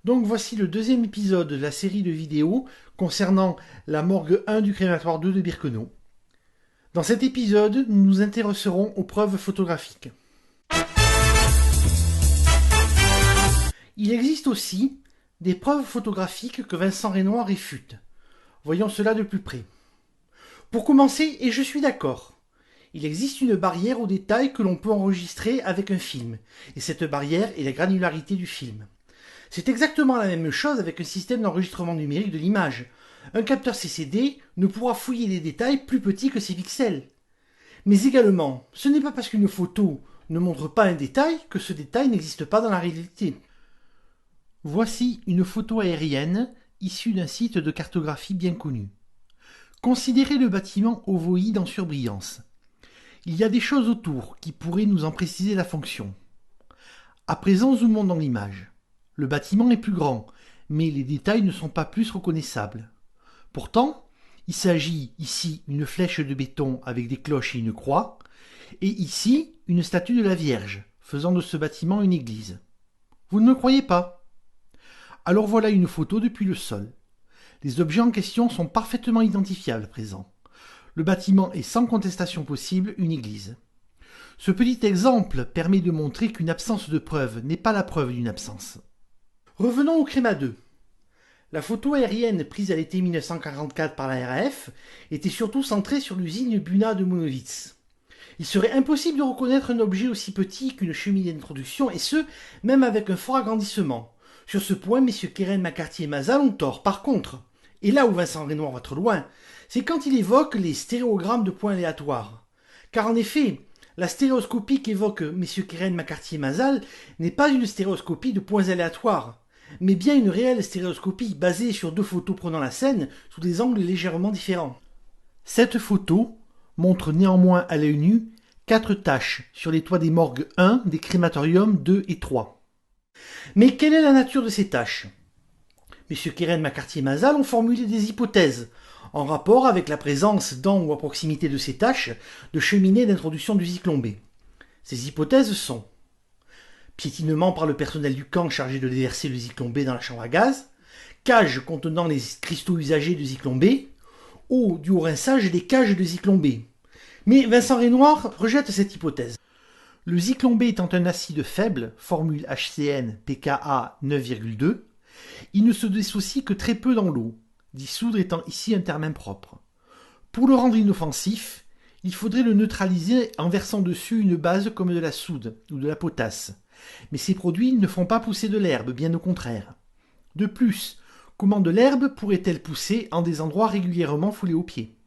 Donc voici le deuxième épisode de la série de vidéos concernant la morgue 1 du crématoire 2 de Birkenau. Dans cet épisode, nous nous intéresserons aux preuves photographiques. Il existe aussi des preuves photographiques que Vincent Renoir réfute. Voyons cela de plus près. Pour commencer, et je suis d'accord, il existe une barrière au détail que l'on peut enregistrer avec un film, et cette barrière est la granularité du film. C'est exactement la même chose avec un système d'enregistrement numérique de l'image. Un capteur CCD ne pourra fouiller des détails plus petits que ses pixels. Mais également, ce n'est pas parce qu'une photo ne montre pas un détail que ce détail n'existe pas dans la réalité. Voici une photo aérienne issue d'un site de cartographie bien connu. Considérez le bâtiment ovoïde en surbrillance. Il y a des choses autour qui pourraient nous en préciser la fonction. À présent, zoomons dans l'image. Le bâtiment est plus grand, mais les détails ne sont pas plus reconnaissables. Pourtant, il s'agit ici d'une flèche de béton avec des cloches et une croix, et ici une statue de la Vierge, faisant de ce bâtiment une église. Vous ne me croyez pas? Alors voilà une photo depuis le sol. Les objets en question sont parfaitement identifiables à présent. Le bâtiment est sans contestation possible une église. Ce petit exemple permet de montrer qu'une absence de preuve n'est pas la preuve d'une absence. Revenons au Créma 2. La photo aérienne prise à l'été 1944 par la RAF était surtout centrée sur l'usine Buna de Monowitz. Il serait impossible de reconnaître un objet aussi petit qu'une cheminée d'introduction, et ce, même avec un fort agrandissement. Sur ce point, messieurs Keren, McCarthy et Mazal ont tort. Par contre, et là où Vincent Renoir va trop loin, c'est quand il évoque les stéréogrammes de points aléatoires. Car en effet, la stéréoscopie qu'évoquent messieurs Keren, McCarthy et Mazal n'est pas une stéréoscopie de points aléatoires, mais bien une réelle stéréoscopie basée sur deux photos prenant la scène sous des angles légèrement différents. Cette photo montre néanmoins à l'œil nu 4 taches sur les toits des morgues 1 des crématoriums 2 et 3. Mais quelle est la nature de ces taches? Messieurs Keren, McCarthy et Mazal ont formulé des hypothèses en rapport avec la présence dans ou à proximité de ces taches de cheminées d'introduction du Zyklon B. Ces hypothèses sont: piétinement par le personnel du camp chargé de déverser le Zyklon B dans la chambre à gaz, cage contenant les cristaux usagés de Zyklon B, ou du rinçage des cages de Zyklon B. Mais Vincent Renoir rejette cette hypothèse. Le Zyklon B étant un acide faible, formule HCN pKa 9,2, il ne se dissocie que très peu dans l'eau, dissoudre étant ici un terme impropre. Pour le rendre inoffensif, il faudrait le neutraliser en versant dessus une base comme de la soude ou de la potasse. Mais ces produits ne font pas pousser de l'herbe, bien au contraire. De plus, comment de l'herbe pourrait-elle pousser en des endroits régulièrement foulés aux pieds?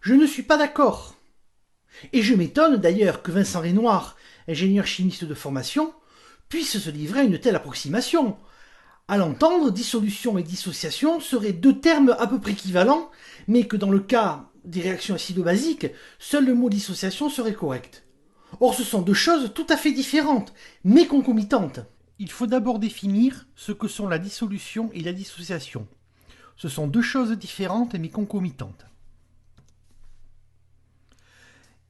Je ne suis pas d'accord. Et je m'étonne d'ailleurs que Vincent Renoir, ingénieur chimiste de formation, puisse se livrer à une telle approximation. À l'entendre, dissolution et dissociation seraient deux termes à peu près équivalents, mais que dans le cas des réactions acido-basiques, seul le mot dissociation serait correct. Or ce sont deux choses tout à fait différentes, mais concomitantes. Il faut d'abord définir ce que sont la dissolution et la dissociation. Ce sont deux choses différentes mais concomitantes.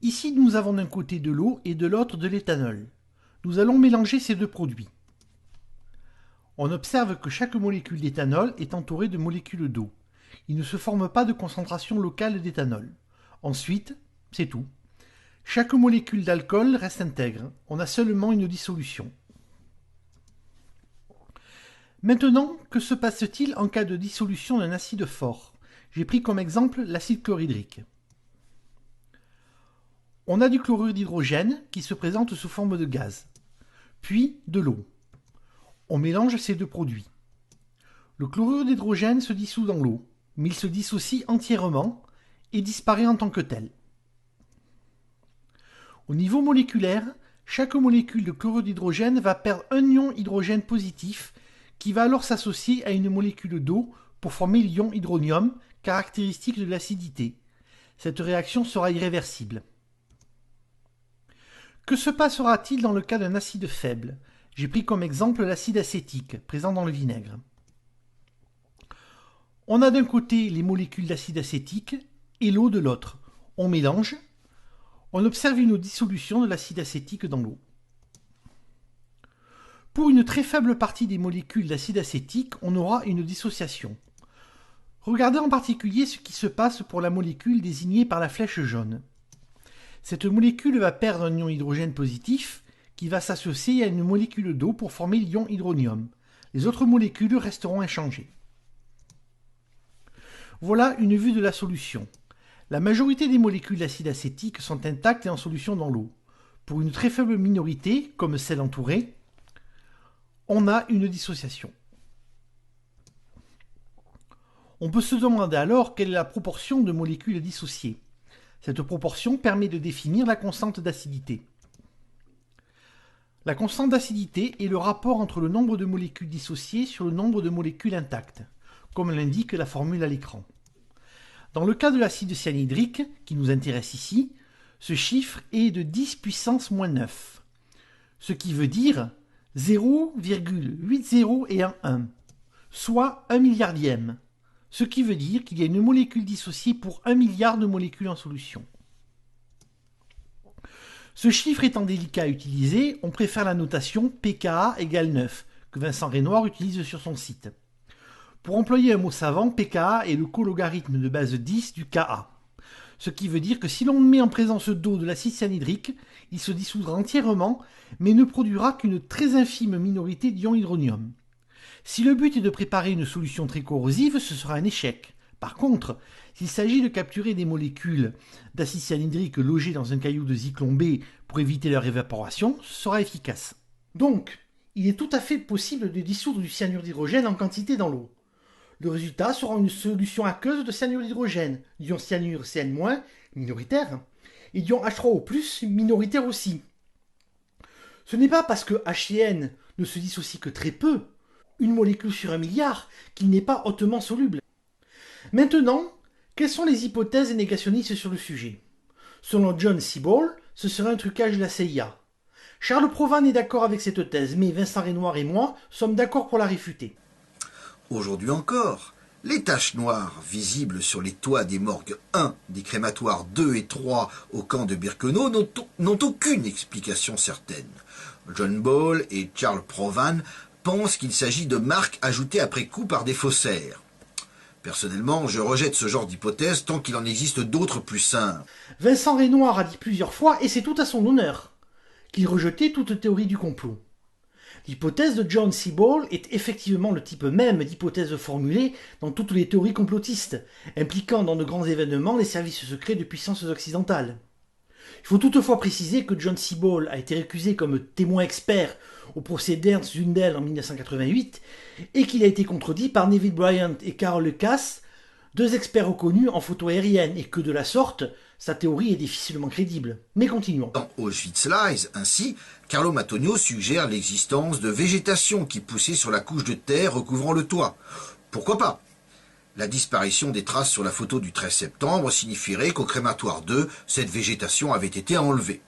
Ici, nous avons d'un côté de l'eau et de l'autre de l'éthanol. Nous allons mélanger ces deux produits. On observe que chaque molécule d'éthanol est entourée de molécules d'eau. Il ne se forme pas de concentration locale d'éthanol. Ensuite, c'est tout. Chaque molécule d'alcool reste intègre. On a seulement une dissolution. Maintenant, que se passe-t-il en cas de dissolution d'un acide fort? J'ai pris comme exemple l'acide chlorhydrique. On a du chlorure d'hydrogène qui se présente sous forme de gaz, puis de l'eau. On mélange ces deux produits. Le chlorure d'hydrogène se dissout dans l'eau, mais il se dissocie entièrement et disparaît en tant que tel. Au niveau moléculaire, chaque molécule de chlorure d'hydrogène va perdre un ion hydrogène positif qui va alors s'associer à une molécule d'eau pour former l'ion hydronium, caractéristique de l'acidité. Cette réaction sera irréversible. Que se passera-t-il dans le cas d'un acide faible? J'ai pris comme exemple l'acide acétique, présent dans le vinaigre. On a d'un côté les molécules d'acide acétique et l'eau de l'autre. On mélange. On observe une dissolution de l'acide acétique dans l'eau. Pour une très faible partie des molécules d'acide acétique, on aura une dissociation. Regardez en particulier ce qui se passe pour la molécule désignée par la flèche jaune. Cette molécule va perdre un ion hydrogène positif qui va s'associer à une molécule d'eau pour former l'ion hydronium. Les autres molécules resteront inchangées. Voilà une vue de la solution. La majorité des molécules d'acide acétique sont intactes et en solution dans l'eau. Pour une très faible minorité, comme celle entourée, on a une dissociation. On peut se demander alors quelle est la proportion de molécules dissociées. Cette proportion permet de définir la constante d'acidité. La constante d'acidité est le rapport entre le nombre de molécules dissociées sur le nombre de molécules intactes, comme l'indique la formule à l'écran. Dans le cas de l'acide cyanhydrique, qui nous intéresse ici, ce chiffre est de 10 puissance moins 9, ce qui veut dire 0,80 soit 1 milliardième, ce qui veut dire qu'il y a une molécule dissociée pour 1 milliard de molécules en solution. Ce chiffre étant délicat à utiliser, on préfère la notation pKa égale 9, que Vincent Renoir utilise sur son site. Pour employer un mot savant, pKa est le cologarithme de base 10 du Ka. Ce qui veut dire que si l'on met en présence d'eau de l'acide cyanhydrique, il se dissoudra entièrement, mais ne produira qu'une très infime minorité d'ion hydronium. Si le but est de préparer une solution très corrosive, ce sera un échec. Par contre, s'il s'agit de capturer des molécules d'acide cyanhydrique logées dans un caillou de zyklon B pour éviter leur évaporation, ce sera efficace. Donc, il est tout à fait possible de dissoudre du cyanure d'hydrogène en quantité dans l'eau. Le résultat sera une solution aqueuse de cyanure d'hydrogène, d'ion cyanure Cn-, minoritaire, et d'ion H3O+, minoritaire aussi. Ce n'est pas parce que HCN ne se dissocie que très peu, une molécule sur 1 milliard, qu'il n'est pas hautement soluble. Maintenant, quelles sont les hypothèses négationnistes sur le sujet? Selon John Seaborn, ce serait un trucage de la CIA. Charles Provan est d'accord avec cette thèse, mais Vincent Renoir et moi sommes d'accord pour la réfuter. Aujourd'hui encore, les taches noires visibles sur les toits des morgues 1, des crématoires 2 et 3 au camp de Birkenau n'ont aucune explication certaine. John Ball et Charles Provan pensent qu'il s'agit de marques ajoutées après coup par des faussaires. Personnellement, je rejette ce genre d'hypothèse tant qu'il en existe d'autres plus simples. Vincent Renoir a dit plusieurs fois, et c'est tout à son honneur, qu'il rejetait toute théorie du complot. L'hypothèse de John Seaborn est effectivement le type même d'hypothèse formulée dans toutes les théories complotistes, impliquant dans de grands événements les services secrets de puissances occidentales. Il faut toutefois préciser que John Seaborn a été récusé comme témoin expert au procès d'Ernst Zundel en 1988 et qu'il a été contredit par Neville Bryant et Carol Lucas, deux experts reconnus en photo aérienne, et que de la sorte, sa théorie est difficilement crédible. Mais continuons. Dans Auschwitz Lies, ainsi, Carlo Matonio suggère l'existence de végétation qui poussait sur la couche de terre recouvrant le toit. Pourquoi pas? La disparition des traces sur la photo du 13 septembre signifierait qu'au crématoire 2, cette végétation avait été enlevée.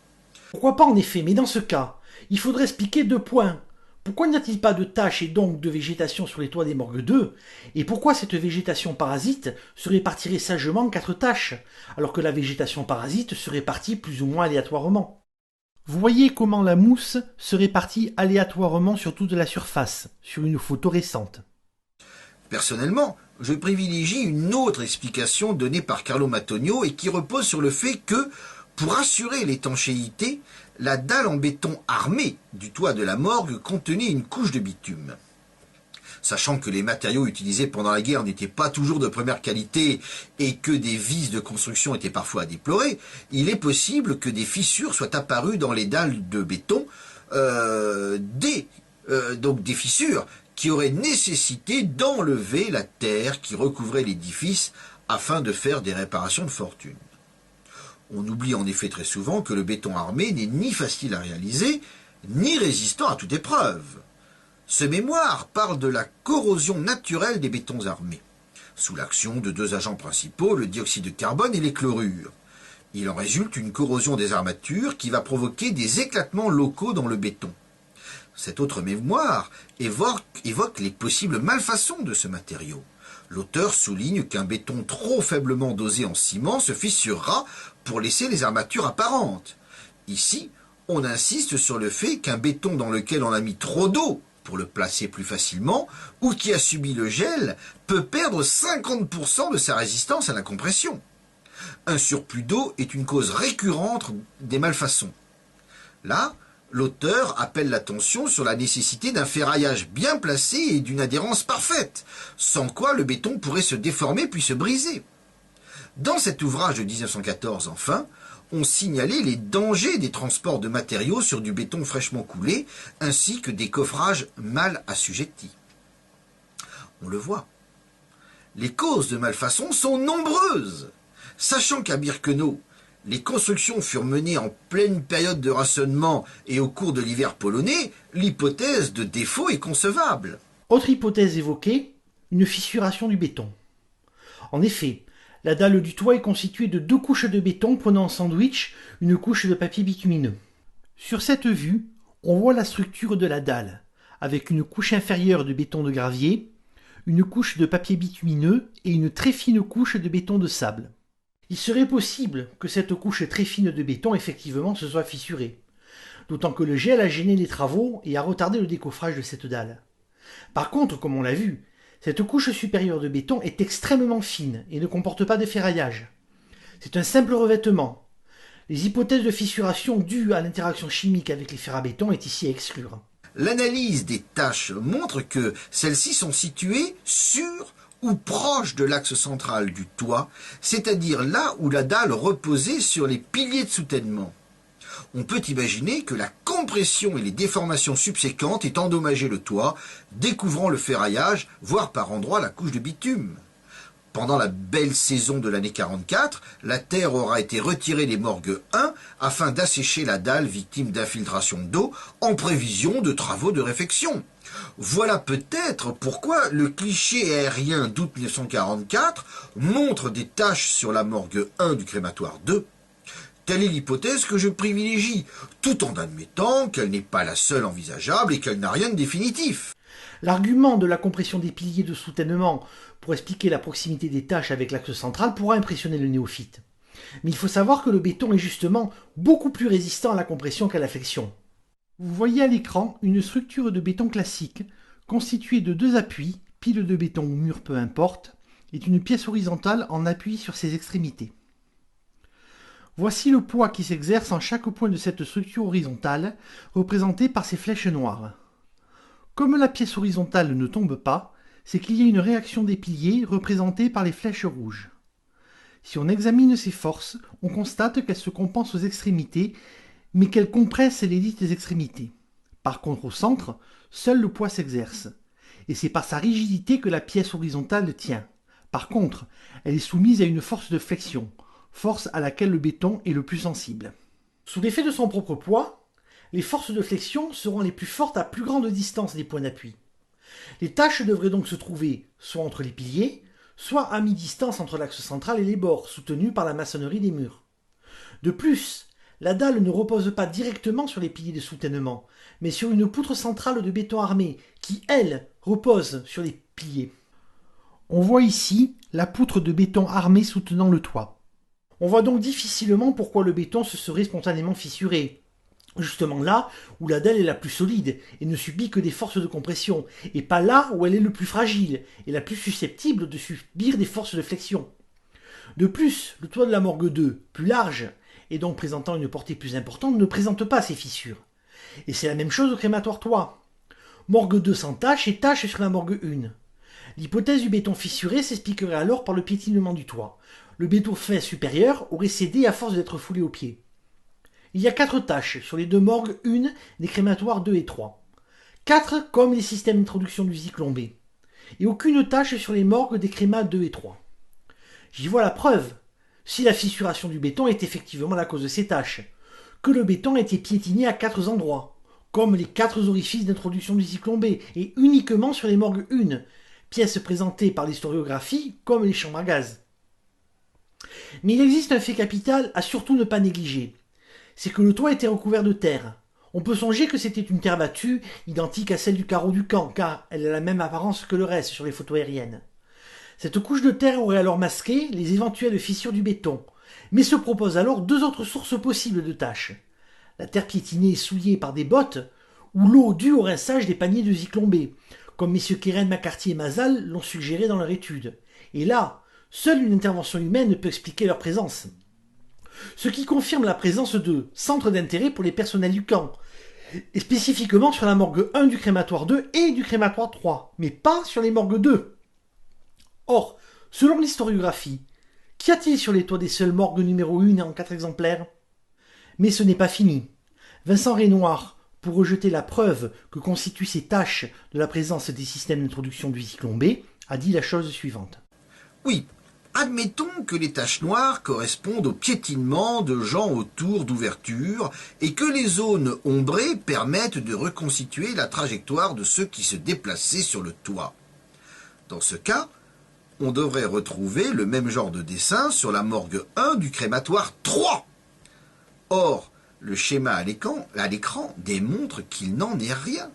Pourquoi pas en effet, mais dans ce cas, il faudrait expliquer 2 points. Pourquoi n'y a-t-il pas de taches et donc de végétation sur les toits des morgues 2? Et pourquoi cette végétation parasite se répartirait sagement en 4 taches, alors que la végétation parasite se répartit plus ou moins aléatoirement? Vous voyez comment la mousse se répartit aléatoirement sur toute la surface, sur une photo récente. Personnellement, je privilégie une autre explication donnée par Carlo Matonio et qui repose sur le fait que, pour assurer l'étanchéité, la dalle en béton armé du toit de la morgue contenait une couche de bitume. Sachant que les matériaux utilisés pendant la guerre n'étaient pas toujours de première qualité et que des vices de construction étaient parfois à déplorer, il est possible que des fissures soient apparues dans les dalles de béton, donc des fissures qui auraient nécessité d'enlever la terre qui recouvrait l'édifice afin de faire des réparations de fortune. On oublie en effet très souvent que le béton armé n'est ni facile à réaliser, ni résistant à toute épreuve. Ce mémoire parle de la corrosion naturelle des bétons armés, sous l'action de 2 agents principaux, le dioxyde de carbone et les chlorures. Il en résulte une corrosion des armatures qui va provoquer des éclatements locaux dans le béton. Cet autre mémoire évoque les possibles malfaçons de ce matériau. L'auteur souligne qu'un béton trop faiblement dosé en ciment se fissurera pour laisser les armatures apparentes. Ici, On insiste sur le fait qu'un béton dans lequel on a mis trop d'eau pour le placer plus facilement, ou qui a subi le gel, peut perdre 50% de sa résistance à la compression. Un surplus d'eau est une cause récurrente des malfaçons. Là, l'auteur appelle l'attention sur la nécessité d'un ferraillage bien placé et d'une adhérence parfaite, sans quoi le béton pourrait se déformer puis se briser. Dans cet ouvrage de 1914, enfin, on signalait les dangers des transports de matériaux sur du béton fraîchement coulé, ainsi que des coffrages mal assujettis. On le voit. Les causes de malfaçon sont nombreuses. Sachant qu'à Birkenau, les constructions furent menées en pleine période de rationnement et au cours de l'hiver polonais, l'hypothèse de défaut est concevable. Autre hypothèse évoquée, une fissuration du béton. En effet, la dalle du toit est constituée de 2 couches de béton prenant en sandwich une couche de papier bitumineux. Sur cette vue, on voit la structure de la dalle, avec une couche inférieure de béton de gravier, une couche de papier bitumineux et une très fine couche de béton de sable. Il serait possible que cette couche très fine de béton effectivement se soit fissurée, d'autant que le gel a gêné les travaux et a retardé le décoffrage de cette dalle. Par contre, comme on l'a vu, cette couche supérieure de béton est extrêmement fine et ne comporte pas de ferraillage. C'est un simple revêtement. Les hypothèses de fissuration dues à l'interaction chimique avec les fers à béton est ici à exclure. L'analyse des taches montre que celles-ci sont situées sur ou proche de l'axe central du toit, c'est-à-dire là où la dalle reposait sur les piliers de soutènement. On peut imaginer que la compression et les déformations subséquentes aient endommagé le toit, découvrant le ferraillage, voire par endroits la couche de bitume. Pendant la belle saison de l'année 44, la terre aura été retirée des morgues 1 afin d'assécher la dalle victime d'infiltration d'eau en prévision de travaux de réfection. Voilà peut-être pourquoi le cliché aérien d'août 1944 montre des taches sur la morgue 1 du crématoire 2. Telle est l'hypothèse que je privilégie, tout en admettant qu'elle n'est pas la seule envisageable et qu'elle n'a rien de définitif. L'argument de la compression des piliers de soutènement pour expliquer la proximité des taches avec l'axe central pourra impressionner le néophyte. Mais il faut savoir que le béton est justement beaucoup plus résistant à la compression qu'à la flexion. Vous voyez à l'écran une structure de béton classique constituée de 2 appuis, piles de béton ou murs peu importe, et une pièce horizontale en appui sur ses extrémités. Voici le poids qui s'exerce en chaque point de cette structure horizontale, représenté par ces flèches noires. Comme la pièce horizontale ne tombe pas, c'est qu'il y a une réaction des piliers représentée par les flèches rouges. Si on examine ces forces, on constate qu'elles se compensent aux extrémités, mais qu'elles compressent les dites extrémités. Par contre, au centre, seul le poids s'exerce, et c'est par sa rigidité que la pièce horizontale tient. Par contre, elle est soumise à une force de flexion, force à laquelle le béton est le plus sensible. Sous l'effet de son propre poids, les forces de flexion seront les plus fortes à plus grande distance des points d'appui. Les taches devraient donc se trouver soit entre les piliers, soit à mi-distance entre l'axe central et les bords, soutenus par la maçonnerie des murs. De plus, la dalle ne repose pas directement sur les piliers de soutènement, mais sur une poutre centrale de béton armé, qui, elle, repose sur les piliers. On voit ici la poutre de béton armé soutenant le toit. On voit donc difficilement pourquoi le béton se serait spontanément fissuré. Justement là où la dalle est la plus solide et ne subit que des forces de compression, et pas là où elle est le plus fragile et la plus susceptible de subir des forces de flexion. De plus, le toit de la morgue 2, plus large, et donc présentant une portée plus importante, ne présente pas ces fissures. Et c'est la même chose au crématoire toit. Morgue 2 sans tache et tache sur la morgue 1. L'hypothèse du béton fissuré s'expliquerait alors par le piétinement du toit. Le béton fin supérieur aurait cédé à force d'être foulé au pied. Il y a 4 taches sur les 2 morgues 1 des crématoires 2 et 3. 4 comme les systèmes d'introduction du Zyklon B. Et aucune tache sur les morgues des crémas 2 et 3. J'y vois la preuve, si la fissuration du béton est effectivement la cause de ces taches, que le béton a été piétiné à 4 endroits, comme les 4 orifices d'introduction du Zyklon B, et uniquement sur les morgues 1, pièces présentées par l'historiographie comme les chambres à gaz. Mais il existe un fait capital à surtout ne pas négliger. C'est que le toit était recouvert de terre. On peut songer que c'était une terre battue, identique à celle du carreau du camp, car elle a la même apparence que le reste sur les photos aériennes. Cette couche de terre aurait alors masqué les éventuelles fissures du béton, mais se proposent alors 2 autres sources possibles de taches. la terre piétinée et souillée par des bottes, ou l'eau due au rinçage des paniers de Zyklon B, comme messieurs Keren, McCarthy et Mazal l'ont suggéré dans leur étude. Et là, seule une intervention humaine peut expliquer leur présence. Ce qui confirme la présence de centres d'intérêt pour les personnels du camp, et spécifiquement sur la morgue 1 du crématoire 2 et du crématoire 3, mais pas sur les morgues 2. Or, selon l'historiographie, qu'y a-t-il sur les toits des seules morgues numéro 1 en 4 exemplaires? Mais ce n'est pas fini. Vincent Renoir, pour rejeter la preuve que constituent ces taches de la présence des systèmes d'introduction du Zyklon B, a dit la chose suivante. Oui, admettons que les taches noires correspondent au piétinement de gens autour d'ouvertures et que les zones ombrées permettent de reconstituer la trajectoire de ceux qui se déplaçaient sur le toit. Dans ce cas, on devrait retrouver le même genre de dessin sur la morgue 1 du crématoire 3. Or, le schéma à l'écran démontre qu'il n'en est rien.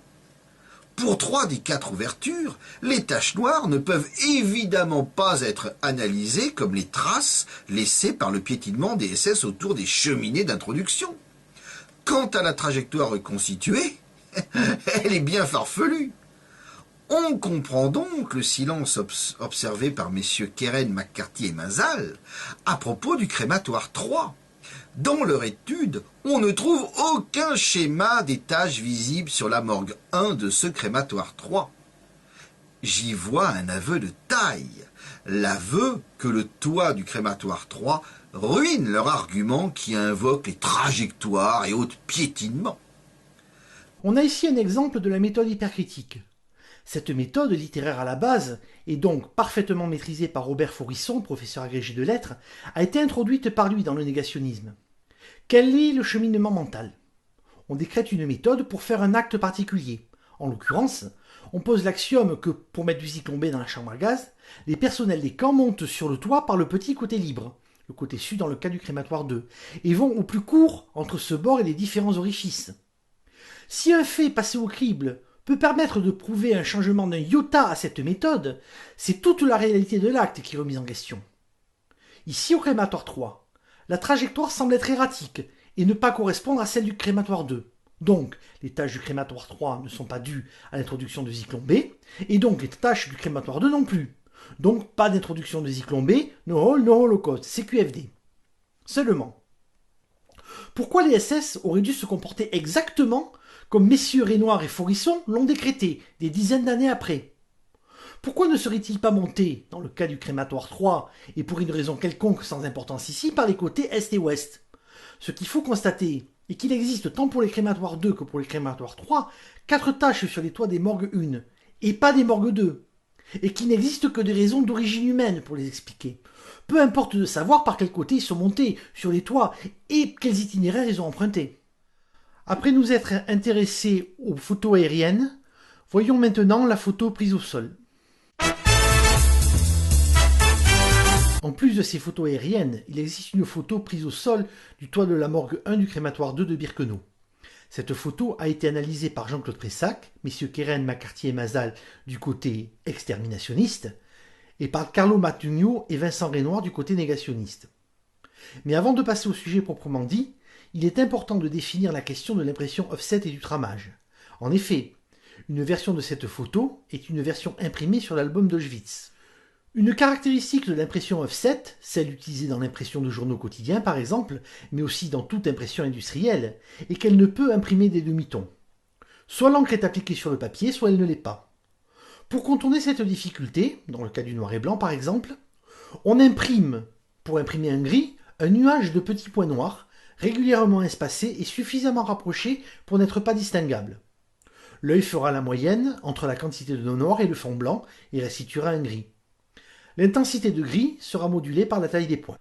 Pour 3 des 4 ouvertures, les taches noires ne peuvent évidemment pas être analysées comme les traces laissées par le piétinement des SS autour des cheminées d'introduction. Quant à la trajectoire reconstituée, elle est bien farfelue. On comprend donc le silence observé par messieurs Keren, McCarthy et Mazal à propos du crématoire 3. Dans leur étude, on ne trouve aucun schéma des taches visibles sur la morgue 1 de ce crématoire 3. J'y vois un aveu de taille, l'aveu que le toit du crématoire 3 ruine leur argument qui invoque les trajectoires et autres piétinements. On a ici un exemple de la méthode hypercritique. Cette méthode littéraire à la base, et donc parfaitement maîtrisée par Robert Faurisson, professeur agrégé de lettres, a été introduite par lui dans le négationnisme. Quel est le cheminement mental? On décrète une méthode pour faire un acte particulier. En l'occurrence, on pose l'axiome que, pour mettre du Zyklon B dans la chambre à gaz, les personnels des camps montent sur le toit par le petit côté libre, le côté sud dans le cas du crématoire 2, et vont au plus court entre ce bord et les différents orifices. Si un fait passé au crible peut permettre de prouver un changement d'un iota à cette méthode, c'est toute la réalité de l'acte qui est remise en question. Ici, au crématoire 3, la trajectoire semble être erratique et ne pas correspondre à celle du crématoire 2. Donc, les tâches du crématoire 3 ne sont pas dues à l'introduction de Zyklon B, et donc les tâches du crématoire 2 non plus. Donc, pas d'introduction de Zyklon B, no hole, no holocaust, CQFD. Seulement, pourquoi les SS auraient dû se comporter exactement comme messieurs Renoir et Faurisson l'ont décrété des dizaines d'années après? Pourquoi ne serait-il pas monté, dans le cas du crématoire 3, et pour une raison quelconque sans importance ici, par les côtés est et ouest? Ce qu'il faut constater est qu'il existe tant pour les crématoires 2 que pour les crématoires 3, 4 taches sur les toits des morgues 1, et pas des morgues 2, et qu'il n'existe que des raisons d'origine humaine pour les expliquer. Peu importe de savoir par quel côté ils sont montés sur les toits et quels itinéraires ils ont empruntés. Après nous être intéressés aux photos aériennes, voyons maintenant la photo prise au sol. En plus de ces photos aériennes, il existe une photo prise au sol du toit de la morgue 1 du crématoire 2 de Birkenau. Cette photo a été analysée par Jean-Claude Pressac, messieurs Keren, McCarthy et Mazal du côté exterminationniste, et par Carlo Mattugno et Vincent Renoir du côté négationniste. Mais avant de passer au sujet proprement dit, il est important de définir la question de l'impression offset et du tramage. En effet, une version de cette photo est une version imprimée sur l'album d'Auschwitz. Une caractéristique de l'impression offset, celle utilisée dans l'impression de journaux quotidiens par exemple, mais aussi dans toute impression industrielle, est qu'elle ne peut imprimer des demi-tons. Soit l'encre est appliquée sur le papier, soit elle ne l'est pas. Pour contourner cette difficulté, dans le cas du noir et blanc par exemple, on imprime, pour imprimer un gris, un nuage de petits points noirs, régulièrement espacés et suffisamment rapprochés pour n'être pas distinguables. L'œil fera la moyenne entre la quantité de noir et le fond blanc et restituera un gris. L'intensité de gris sera modulée par la taille des points.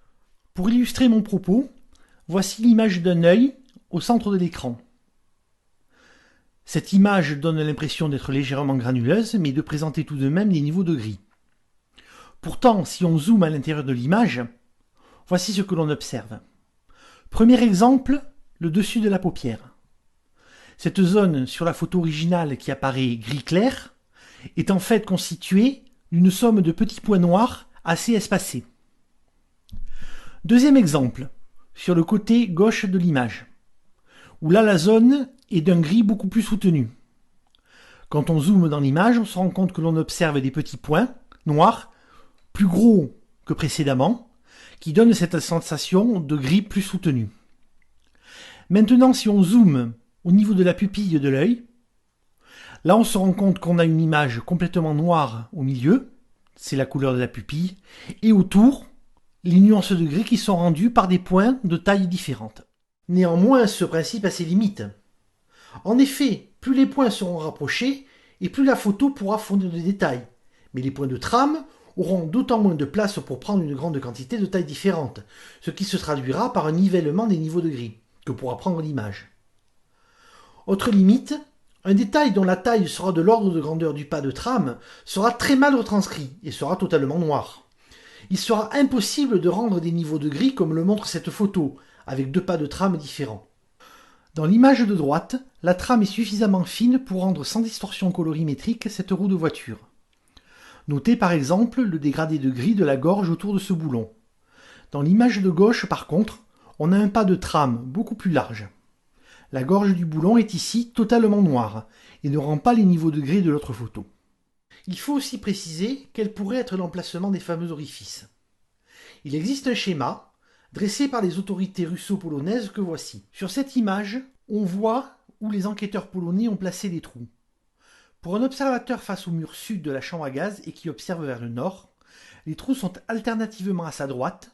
Pour illustrer mon propos, voici l'image d'un œil au centre de l'écran. Cette image donne l'impression d'être légèrement granuleuse, mais de présenter tout de même des niveaux de gris. Pourtant, si on zoome à l'intérieur de l'image, voici ce que l'on observe. Premier exemple, le dessus de la paupière. Cette zone sur la photo originale qui apparaît gris clair est en fait constituée d'une somme de petits points noirs assez espacés. Deuxième exemple, sur le côté gauche de l'image, où là la zone est d'un gris beaucoup plus soutenu. Quand on zoome dans l'image, on se rend compte que l'on observe des petits points noirs, plus gros que précédemment, qui donnent cette sensation de gris plus soutenu. Maintenant, si on zoome au niveau de la pupille de l'œil, là on se rend compte qu'on a une image complètement noire au milieu, c'est la couleur de la pupille, et autour, les nuances de gris qui sont rendues par des points de taille différentes. Néanmoins, ce principe a ses limites. En effet, plus les points seront rapprochés, et plus la photo pourra fournir de détails. Mais les points de trame auront d'autant moins de place pour prendre une grande quantité de tailles différentes, ce qui se traduira par un nivellement des niveaux de gris, que pourra prendre l'image. Autre limite, un détail dont la taille sera de l'ordre de grandeur du pas de trame sera très mal retranscrit et sera totalement noir. Il sera impossible de rendre des niveaux de gris comme le montre cette photo, avec 2 pas de trame différents. Dans l'image de droite, la trame est suffisamment fine pour rendre sans distorsion colorimétrique cette roue de voiture. Notez par exemple le dégradé de gris de la gorge autour de ce boulon. Dans l'image de gauche, par contre, on a un pas de trame beaucoup plus large. La gorge du boulon est ici totalement noire et ne rend pas les niveaux de gris de l'autre photo. Il faut aussi préciser quel pourrait être l'emplacement des fameux orifices. Il existe un schéma dressé par les autorités russo-polonaises que voici. Sur cette image, on voit où les enquêteurs polonais ont placé les trous. Pour un observateur face au mur sud de la chambre à gaz et qui observe vers le nord, les trous sont alternativement à sa droite,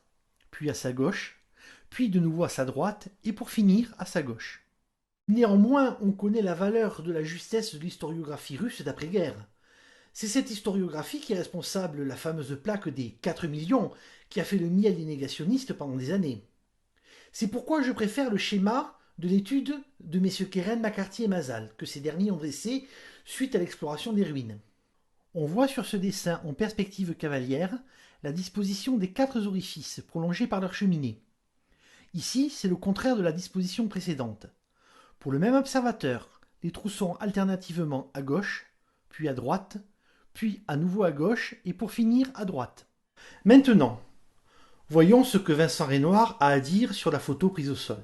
puis à sa gauche, puis de nouveau à sa droite et pour finir à sa gauche. Néanmoins, on connaît la valeur de la justesse de l'historiographie russe d'après-guerre. C'est cette historiographie qui est responsable de la fameuse plaque des 4 millions qui a fait le miel des négationnistes pendant des années. C'est pourquoi je préfère le schéma de l'étude de messieurs Keren, McCarthy et Mazal, que ces derniers ont dressé suite à l'exploration des ruines. On voit sur ce dessin en perspective cavalière la disposition des 4 orifices prolongés par leur cheminée. Ici, c'est le contraire de la disposition précédente. Pour le même observateur, les trous sont alternativement à gauche, puis à droite, puis à nouveau à gauche et pour finir à droite. Maintenant, voyons ce que Vincent Renoir a à dire sur la photo prise au sol.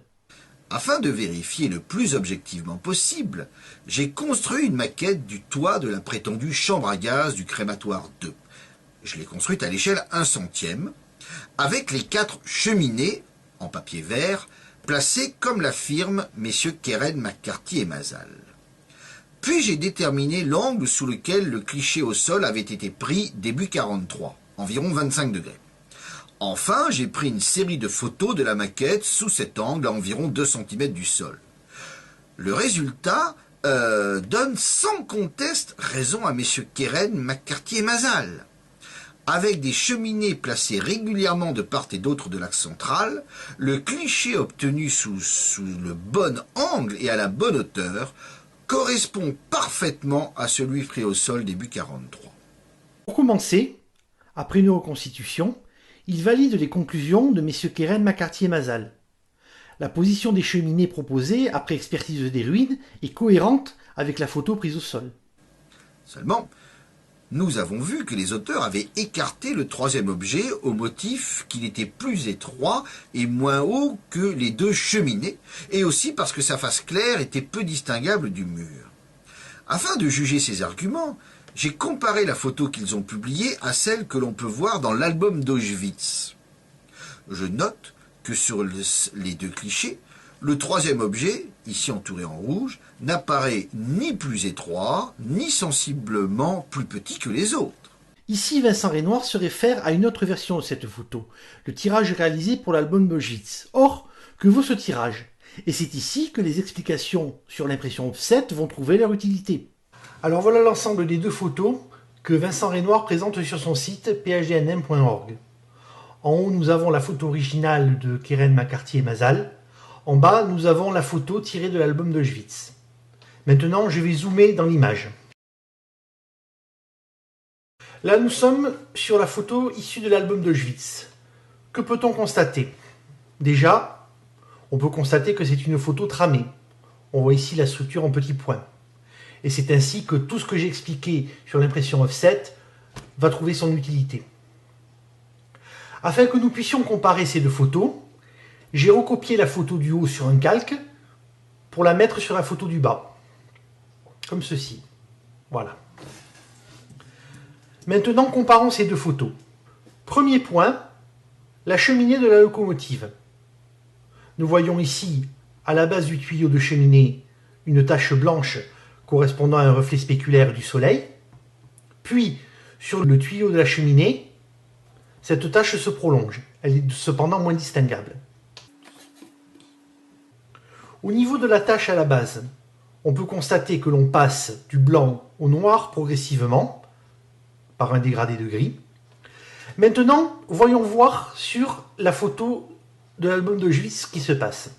Afin de vérifier le plus objectivement possible, j'ai construit une maquette du toit de la prétendue chambre à gaz du crématoire 2. Je l'ai construite à l'échelle 1/100, avec les 4 cheminées, en papier vert, placées comme l'affirment messieurs Keren, McCarthy et Mazal. Puis j'ai déterminé l'angle sous lequel le cliché au sol avait été pris début 43, environ 25 degrés. Enfin, j'ai pris une série de photos de la maquette sous cet angle à environ 2 cm du sol. Le résultat donne sans conteste raison à messieurs Keren, McCarthy et Mazal. Avec des cheminées placées régulièrement de part et d'autre de l'axe central, le cliché obtenu sous le bon angle et à la bonne hauteur correspond parfaitement à celui pris au sol début 43. Pour commencer, après une reconstitution, il valide les conclusions de messieurs Keren, McCarthy et Mazal. La position des cheminées proposées après expertise des ruines est cohérente avec la photo prise au sol. Seulement, nous avons vu que les auteurs avaient écarté le 3e objet au motif qu'il était plus étroit et moins haut que les 2 cheminées, et aussi parce que sa face claire était peu distinguable du mur. Afin de juger ces arguments, j'ai comparé la photo qu'ils ont publiée à celle que l'on peut voir dans l'album d'Auschwitz. Je note que sur les 2 clichés, le 3e objet, ici entouré en rouge, n'apparaît ni plus étroit, ni sensiblement plus petit que les autres. Ici, Vincent Renoir se réfère à une autre version de cette photo, le tirage réalisé pour l'album d'Auschwitz. Or, que vaut ce tirage? Et c'est ici que les explications sur l'impression offset vont trouver leur utilité. Alors voilà l'ensemble des 2 photos que Vincent Renoir présente sur son site phdnm.org. En haut, nous avons la photo originale de Keren, McCarthy et Mazal. En bas, nous avons la photo tirée de l'album d'Auschwitz. Maintenant, je vais zoomer dans l'image. Là, nous sommes sur la photo issue de l'album d'Auschwitz. Que peut-on constater? Déjà, on peut constater que c'est une photo tramée. On voit ici la structure en petits points. Et c'est ainsi que tout ce que j'ai expliqué sur l'impression offset va trouver son utilité. Afin que nous puissions comparer ces 2 photos, j'ai recopié la photo du haut sur un calque pour la mettre sur la photo du bas. Comme ceci. Voilà. Maintenant, comparons ces deux photos. Premier point, la cheminée de la locomotive. Nous voyons ici, à la base du tuyau de cheminée, une tache blanche correspondant à un reflet spéculaire du soleil. Puis, sur le tuyau de la cheminée, cette tache se prolonge. Elle est cependant moins distinguable. Au niveau de la tache à la base, on peut constater que l'on passe du blanc au noir progressivement, par un dégradé de gris. Maintenant, voyons voir sur la photo de l'album d'Auschwitz ce qui se passe.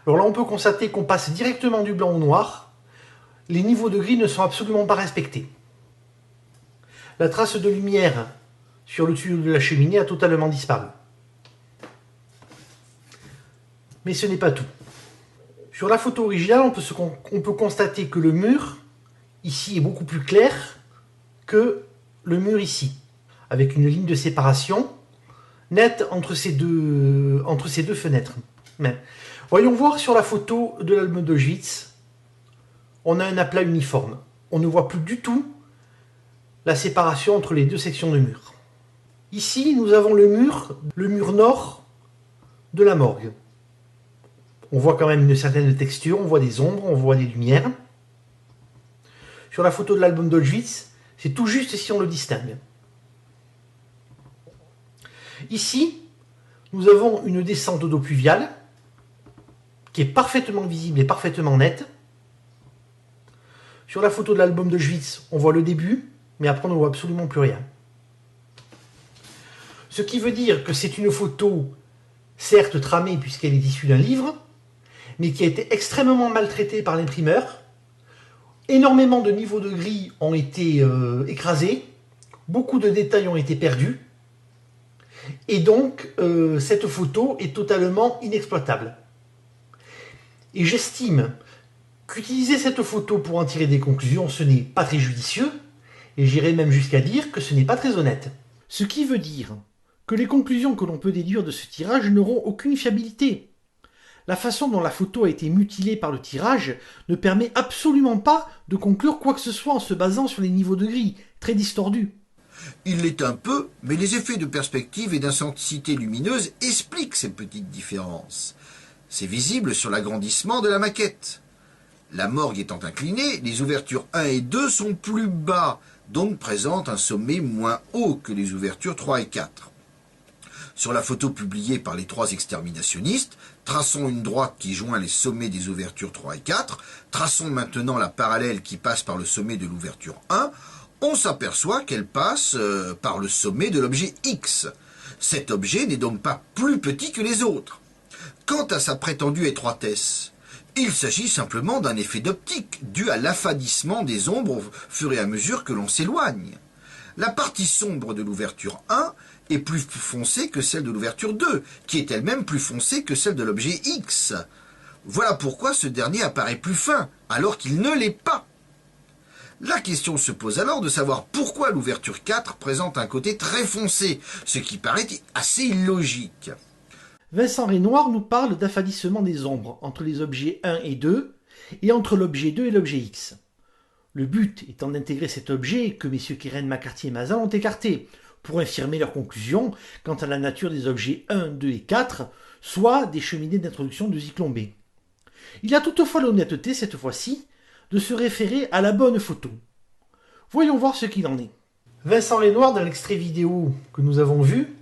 Alors là, on peut constater qu'on passe directement du blanc au noir. Les niveaux de gris ne sont absolument pas respectés. La trace de lumière sur le tuyau de la cheminée a totalement disparu. Mais ce n'est pas tout. Sur la photo originale, on peut constater que le mur, ici, est beaucoup plus clair que le mur ici, avec une ligne de séparation nette entre ces deux fenêtres. Mais, voyons voir sur la photo de l'album d'Auschwitz, on a un aplat uniforme. On ne voit plus du tout la séparation entre les deux sections de mur. Ici, nous avons le mur nord de la morgue. On voit quand même une certaine texture, on voit des ombres, on voit des lumières. Sur la photo de l'album d'Auschwitz, c'est tout juste si on le distingue. Ici, nous avons une descente d'eau pluviale qui est parfaitement visible et parfaitement nette. Sur la photo de l'album d'Auschwitz, on voit le début, mais après on ne voit absolument plus rien. Ce qui veut dire que c'est une photo, certes tramée puisqu'elle est issue d'un livre, mais qui a été extrêmement maltraitée par l'imprimeur. Énormément de niveaux de gris ont été écrasés, beaucoup de détails ont été perdus, et donc cette photo est totalement inexploitable. Et j'estime qu'utiliser cette photo pour en tirer des conclusions, ce n'est pas très judicieux, et j'irai même jusqu'à dire que ce n'est pas très honnête. Ce qui veut dire que les conclusions que l'on peut déduire de ce tirage n'auront aucune fiabilité. La façon dont la photo a été mutilée par le tirage ne permet absolument pas de conclure quoi que ce soit en se basant sur les niveaux de gris, très distordus. Il l'est un peu, mais les effets de perspective et d'intensité lumineuse expliquent ces petites différences. C'est visible sur l'agrandissement de la maquette. La morgue étant inclinée, les ouvertures 1 et 2 sont plus bas, donc présentent un sommet moins haut que les ouvertures 3 et 4. Sur la photo publiée par les 3 exterminationnistes, traçons une droite qui joint les sommets des ouvertures 3 et 4, traçons maintenant la parallèle qui passe par le sommet de l'ouverture 1, on s'aperçoit qu'elle passe par le sommet de l'objet X. Cet objet n'est donc pas plus petit que les autres. Quant à sa prétendue étroitesse, il s'agit simplement d'un effet d'optique dû à l'affadissement des ombres au fur et à mesure que l'on s'éloigne. La partie sombre de l'ouverture 1 est plus foncée que celle de l'ouverture 2, qui est elle-même plus foncée que celle de l'objet X. Voilà pourquoi ce dernier apparaît plus fin, alors qu'il ne l'est pas. La question se pose alors de savoir pourquoi l'ouverture 4 présente un côté très foncé, ce qui paraît assez illogique. Vincent Renoir nous parle d'affadissement des ombres entre les objets 1 et 2, et entre l'objet 2 et l'objet X. Le but étant d'intégrer cet objet que messieurs Keren, McCarthy et Mazal ont écarté, pour infirmer leur conclusion quant à la nature des objets 1, 2 et 4, soit des cheminées d'introduction de Zyklon B. Il a toutefois l'honnêteté, cette fois-ci, de se référer à la bonne photo. Voyons voir ce qu'il en est. Vincent Renoir, dans l'extrait vidéo que nous avons vu,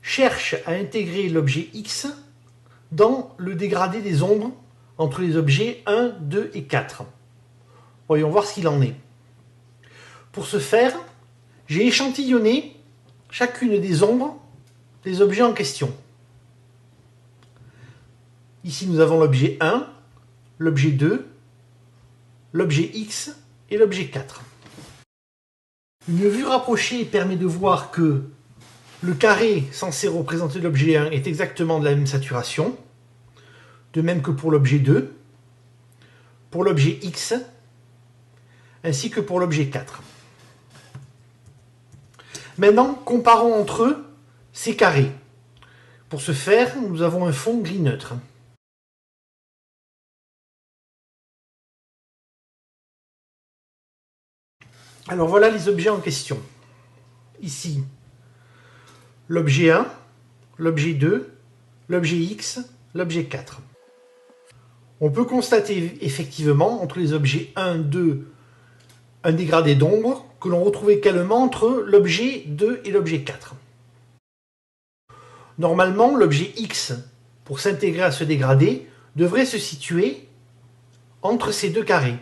cherche à intégrer l'objet X dans le dégradé des ombres entre les objets 1, 2 et 4. Voyons voir ce qu'il en est. Pour ce faire, j'ai échantillonné chacune des ombres des objets en question. Ici, nous avons l'objet 1, l'objet 2, l'objet X et l'objet 4. Une vue rapprochée permet de voir que le carré censé représenter l'objet 1 est exactement de la même saturation, de même que pour l'objet 2, pour l'objet X, ainsi que pour l'objet 4. Maintenant, comparons entre eux ces carrés. Pour ce faire, nous avons un fond gris neutre. Alors voilà les objets en question. Ici, l'objet 1, l'objet 2, l'objet X, l'objet 4. On peut constater effectivement entre les objets 1, 2, un dégradé d'ombre que l'on retrouve également entre l'objet 2 et l'objet 4. Normalement, l'objet X, pour s'intégrer à ce dégradé, devrait se situer entre ces deux carrés.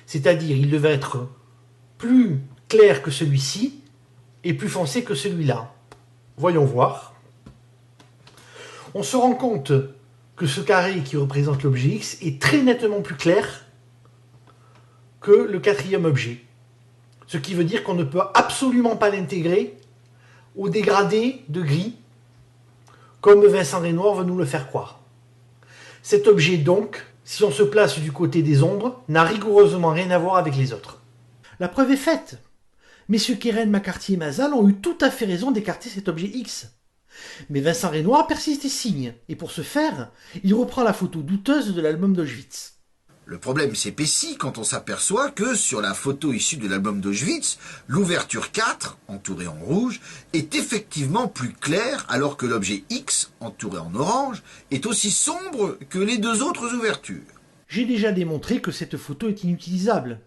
C'est-à-dire, il devait être plus clair que celui-ci et plus foncé que celui-là. Voyons voir. On se rend compte que ce carré qui représente l'objet X est très nettement plus clair que le quatrième objet. Ce qui veut dire qu'on ne peut absolument pas l'intégrer au dégradé de gris, comme Vincent Renoir veut nous le faire croire. Cet objet donc, si on se place du côté des ombres, n'a rigoureusement rien à voir avec les autres. La preuve est faite. Messieurs Keren, McCarthy et Mazal ont eu tout à fait raison d'écarter cet objet X. Mais Vincent Renoir persiste et signe, et pour ce faire, il reprend la photo douteuse de l'album d'Auschwitz. Le problème s'épaissit quand on s'aperçoit que sur la photo issue de l'album d'Auschwitz, l'ouverture 4, entourée en rouge, est effectivement plus claire alors que l'objet X, entouré en orange, est aussi sombre que les deux autres ouvertures. J'ai déjà démontré que cette photo est inutilisable.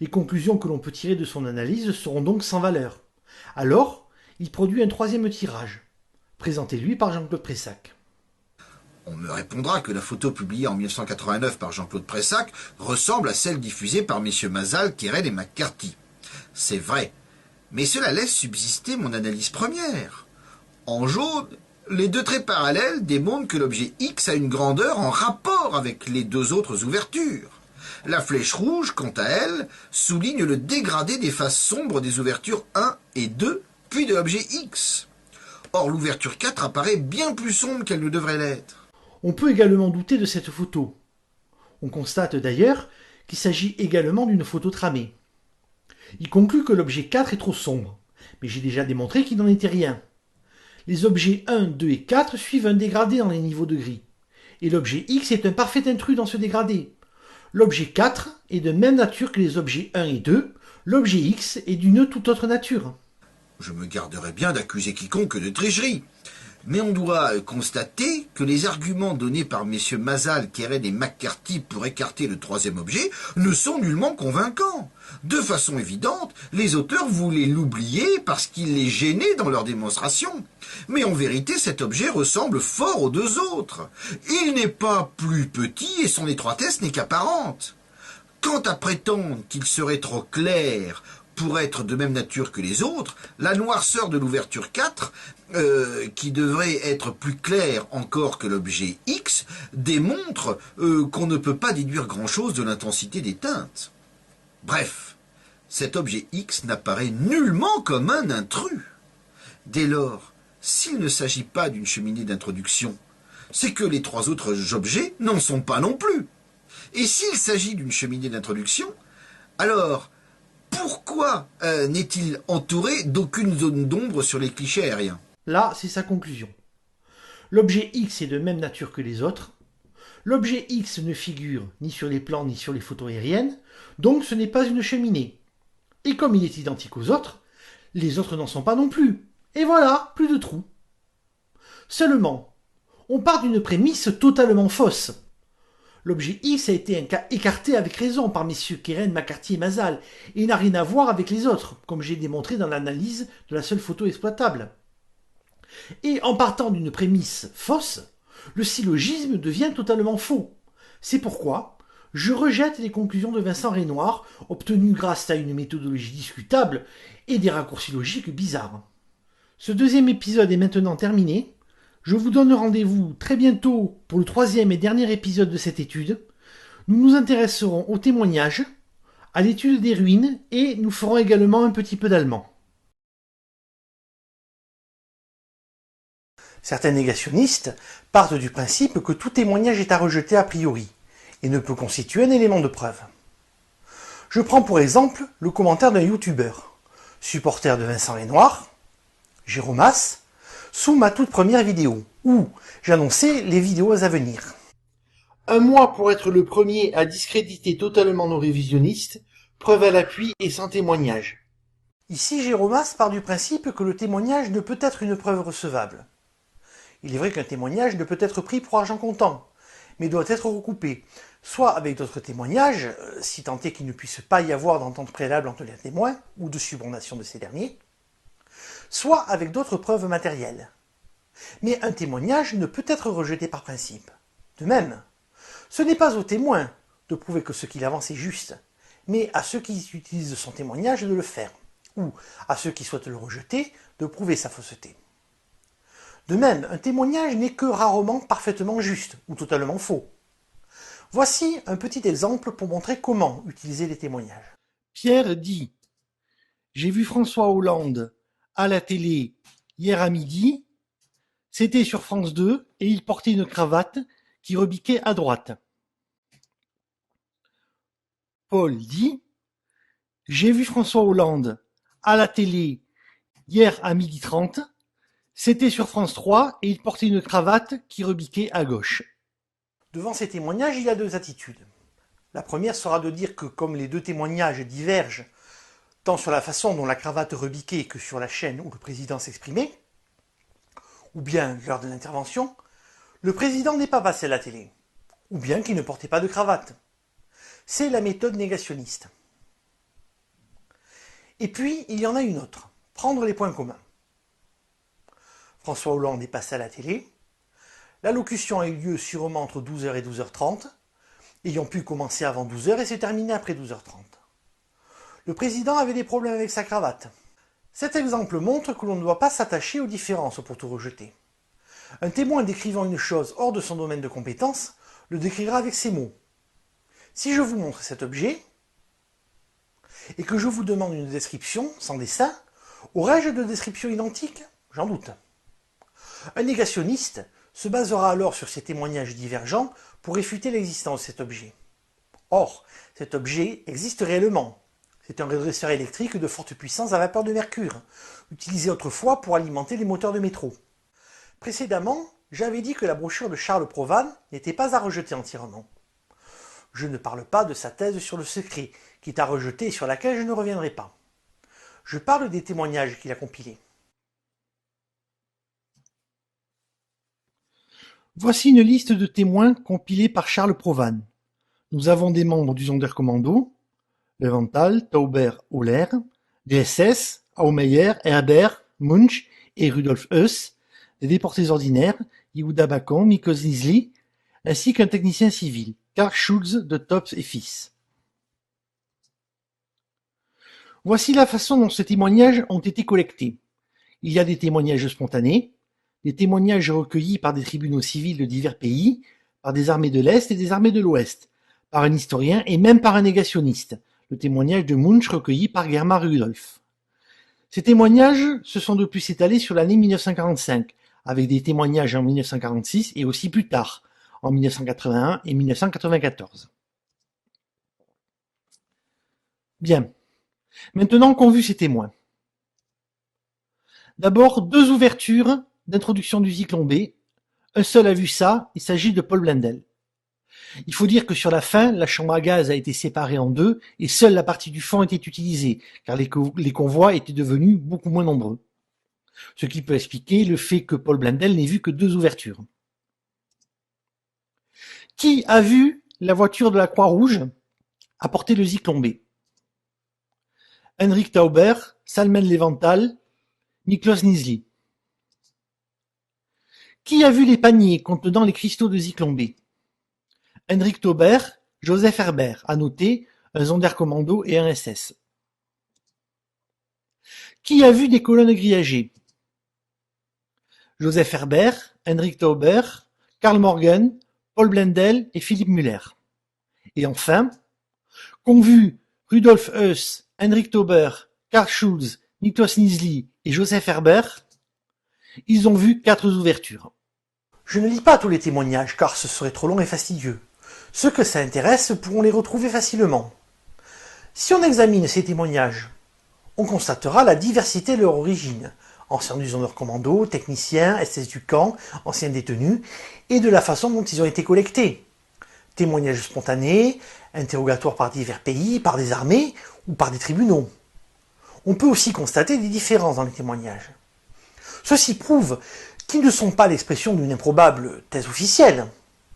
Les conclusions que l'on peut tirer de son analyse seront donc sans valeur. Alors, il produit un troisième tirage, présenté lui par Jean-Claude Pressac. On me répondra que la photo publiée en 1989 par Jean-Claude Pressac ressemble à celle diffusée par messieurs Mazal, Keren et McCarthy. C'est vrai, mais cela laisse subsister mon analyse première. En jaune, les deux traits parallèles démontrent que l'objet X a une grandeur en rapport avec les deux autres ouvertures. La flèche rouge, quant à elle, souligne le dégradé des faces sombres des ouvertures 1 et 2, puis de l'objet X. Or, l'ouverture 4 apparaît bien plus sombre qu'elle ne devrait l'être. On peut également douter de cette photo. On constate d'ailleurs qu'il s'agit également d'une photo tramée. Il conclut que l'objet 4 est trop sombre, mais j'ai déjà démontré qu'il n'en était rien. Les objets 1, 2 et 4 suivent un dégradé dans les niveaux de gris, et l'objet X est un parfait intrus dans ce dégradé. L'objet 4 est de même nature que les objets 1 et 2, l'objet X est d'une toute autre nature. Je me garderai bien d'accuser quiconque de tricherie. Mais on doit constater que les arguments donnés par messieurs Mazal, Keren et McCarthy pour écarter le troisième objet ne sont nullement convaincants. De façon évidente, les auteurs voulaient l'oublier parce qu'il les gênait dans leur démonstration. Mais en vérité, cet objet ressemble fort aux deux autres. Il n'est pas plus petit et son étroitesse n'est qu'apparente. Quant à prétendre qu'il serait trop clair pour être de même nature que les autres, la noirceur de l'ouverture 4, qui devrait être plus claire encore que l'objet X, démontre qu'on ne peut pas déduire grand-chose de l'intensité des teintes. Bref, cet objet X n'apparaît nullement comme un intrus. Dès lors, s'il ne s'agit pas d'une cheminée d'introduction, c'est que les trois autres objets n'en sont pas non plus. Et s'il s'agit d'une cheminée d'introduction, alors pourquoi n'est-il entouré d'aucune zone d'ombre sur les clichés aériens? Là, c'est sa conclusion. L'objet X est de même nature que les autres. L'objet X ne figure ni sur les plans ni sur les photos aériennes, donc ce n'est pas une cheminée. Et comme il est identique aux autres, les autres n'en sont pas non plus. Et voilà, plus de trous. Seulement, on part d'une prémisse totalement fausse. L'objet X a été écarté avec raison par messieurs Keren, McCarthy et Mazal, et n'a rien à voir avec les autres, comme j'ai démontré dans l'analyse de la seule photo exploitable. Et en partant d'une prémisse fausse, le syllogisme devient totalement faux. C'est pourquoi je rejette les conclusions de Vincent Renoir, obtenues grâce à une méthodologie discutable et des raccourcis logiques bizarres. Ce deuxième épisode est maintenant terminé. Je vous donne rendez-vous très bientôt pour le troisième et dernier épisode de cette étude. Nous nous intéresserons aux témoignages, à l'étude des ruines et nous ferons également un petit peu d'allemand. Certains négationnistes partent du principe que tout témoignage est à rejeter a priori et ne peut constituer un élément de preuve. Je prends pour exemple le commentaire d'un youtubeur, supporter de Vincent Renoir, Jérômas, sous ma toute première vidéo, où j'annonçais les vidéos à venir. Un mois pour être le premier à discréditer totalement nos révisionnistes, preuve à l'appui et sans témoignage. Ici, Jérômas part du principe que le témoignage ne peut être une preuve recevable. Il est vrai qu'un témoignage ne peut être pris pour argent comptant, mais doit être recoupé, soit avec d'autres témoignages, si tant est qu'il ne puisse pas y avoir d'entente préalable entre les témoins, ou de subornation de ces derniers, soit avec d'autres preuves matérielles. Mais un témoignage ne peut être rejeté par principe. De même, ce n'est pas au témoin de prouver que ce qu'il avance est juste, mais à ceux qui utilisent son témoignage de le faire, ou à ceux qui souhaitent le rejeter de prouver sa fausseté. De même, un témoignage n'est que rarement parfaitement juste ou totalement faux. Voici un petit exemple pour montrer comment utiliser les témoignages. Pierre dit « J'ai vu François Hollande à la télé hier à midi, c'était sur France 2 et il portait une cravate qui rebiquait à droite. » Paul dit « J'ai vu François Hollande à la télé hier à 12h30, c'était sur France 3 et il portait une cravate qui rebiquait à gauche. » Devant ces témoignages, il y a deux attitudes. La première sera de dire que comme les deux témoignages divergent tant sur la façon dont la cravate rebiquait que sur la chaîne où le président s'exprimait, ou bien lors de l'intervention, le président n'est pas passé à la télé, ou bien qu'il ne portait pas de cravate. C'est la méthode négationniste. Et puis, il y en a une autre, prendre les points communs. François Hollande est passé à la télé, l'allocution a eu lieu sûrement entre 12h et 12h30, ayant pu commencer avant 12h et se terminer après 12h30. Le président avait des problèmes avec sa cravate. Cet exemple montre que l'on ne doit pas s'attacher aux différences pour tout rejeter. Un témoin décrivant une chose hors de son domaine de compétence le décrira avec ces mots. Si je vous montre cet objet, et que je vous demande une description sans dessin, aurais-je de description identique? J'en doute. Un négationniste se basera alors sur ces témoignages divergents pour réfuter l'existence de cet objet. Or, cet objet existe réellement. C'est un redresseur électrique de forte puissance à vapeur de mercure, utilisé autrefois pour alimenter les moteurs de métro. Précédemment, j'avais dit que la brochure de Charles Provan n'était pas à rejeter entièrement. Je ne parle pas de sa thèse sur le secret, qui est à rejeter et sur laquelle je ne reviendrai pas. Je parle des témoignages qu'il a compilés. Voici une liste de témoins compilés par Charles Provan. Nous avons des membres du Sonderkommando, Leventhal, Tauber, Oller, des SS, Aumeyer, Herbert, Munch et Rudolf Heuss, des déportés ordinaires, Yehuda Bacon, Mikos Nisli, ainsi qu'un technicien civil, Karl Schulz de Tops et Fils. Voici la façon dont ces témoignages ont été collectés. Il y a des témoignages spontanés, des témoignages recueillis par des tribunaux civils de divers pays, par des armées de l'Est et des armées de l'Ouest, par un historien et même par un négationniste, le témoignage de Munch recueilli par Germar Rudolph. Ces témoignages se sont de plus étalés sur l'année 1945, avec des témoignages en 1946 et aussi plus tard, en 1981 et 1994. Bien. Maintenant qu'ont vu ces témoins. D'abord, deux ouvertures d'introduction du Zyklon B. Un seul a vu ça, il s'agit de Paul Blendel. Il faut dire que sur la fin, la chambre à gaz a été séparée en deux et seule la partie du fond était utilisée, car les convois étaient devenus beaucoup moins nombreux. Ce qui peut expliquer le fait que Paul Blendel n'ait vu que deux ouvertures. Qui a vu la voiture de la Croix-Rouge apporter le Zyklon B? Henrik Tauber, Salmen Leventhal, Miklos Nisli. Qui a vu les paniers contenant les cristaux de Zyklon B? Henrik Tauber, Joseph Herbert, à noter, un Sonderkommando et un SS. Qui a vu des colonnes grillagées? Joseph Herbert, Henrik Tauber, Karl Morgen, Paul Blendel et Philippe Müller. Et enfin, qu'ont vu Rudolf Heuss, Henrik Tauber, Karl Schulz, Miklos Nisli et Joseph Herbert? Ils ont vu 4 ouvertures. Je ne lis pas tous les témoignages car ce serait trop long et fastidieux. Ceux que ça intéresse pourront les retrouver facilement. Si on examine ces témoignages, on constatera la diversité de leur origine, anciens du Sonderkommando, techniciens, SS du camp, anciens détenus, et de la façon dont ils ont été collectés. Témoignages spontanés, interrogatoires par divers pays, par des armées ou par des tribunaux. On peut aussi constater des différences dans les témoignages. Ceci prouve qu'ils ne sont pas l'expression d'une improbable thèse officielle.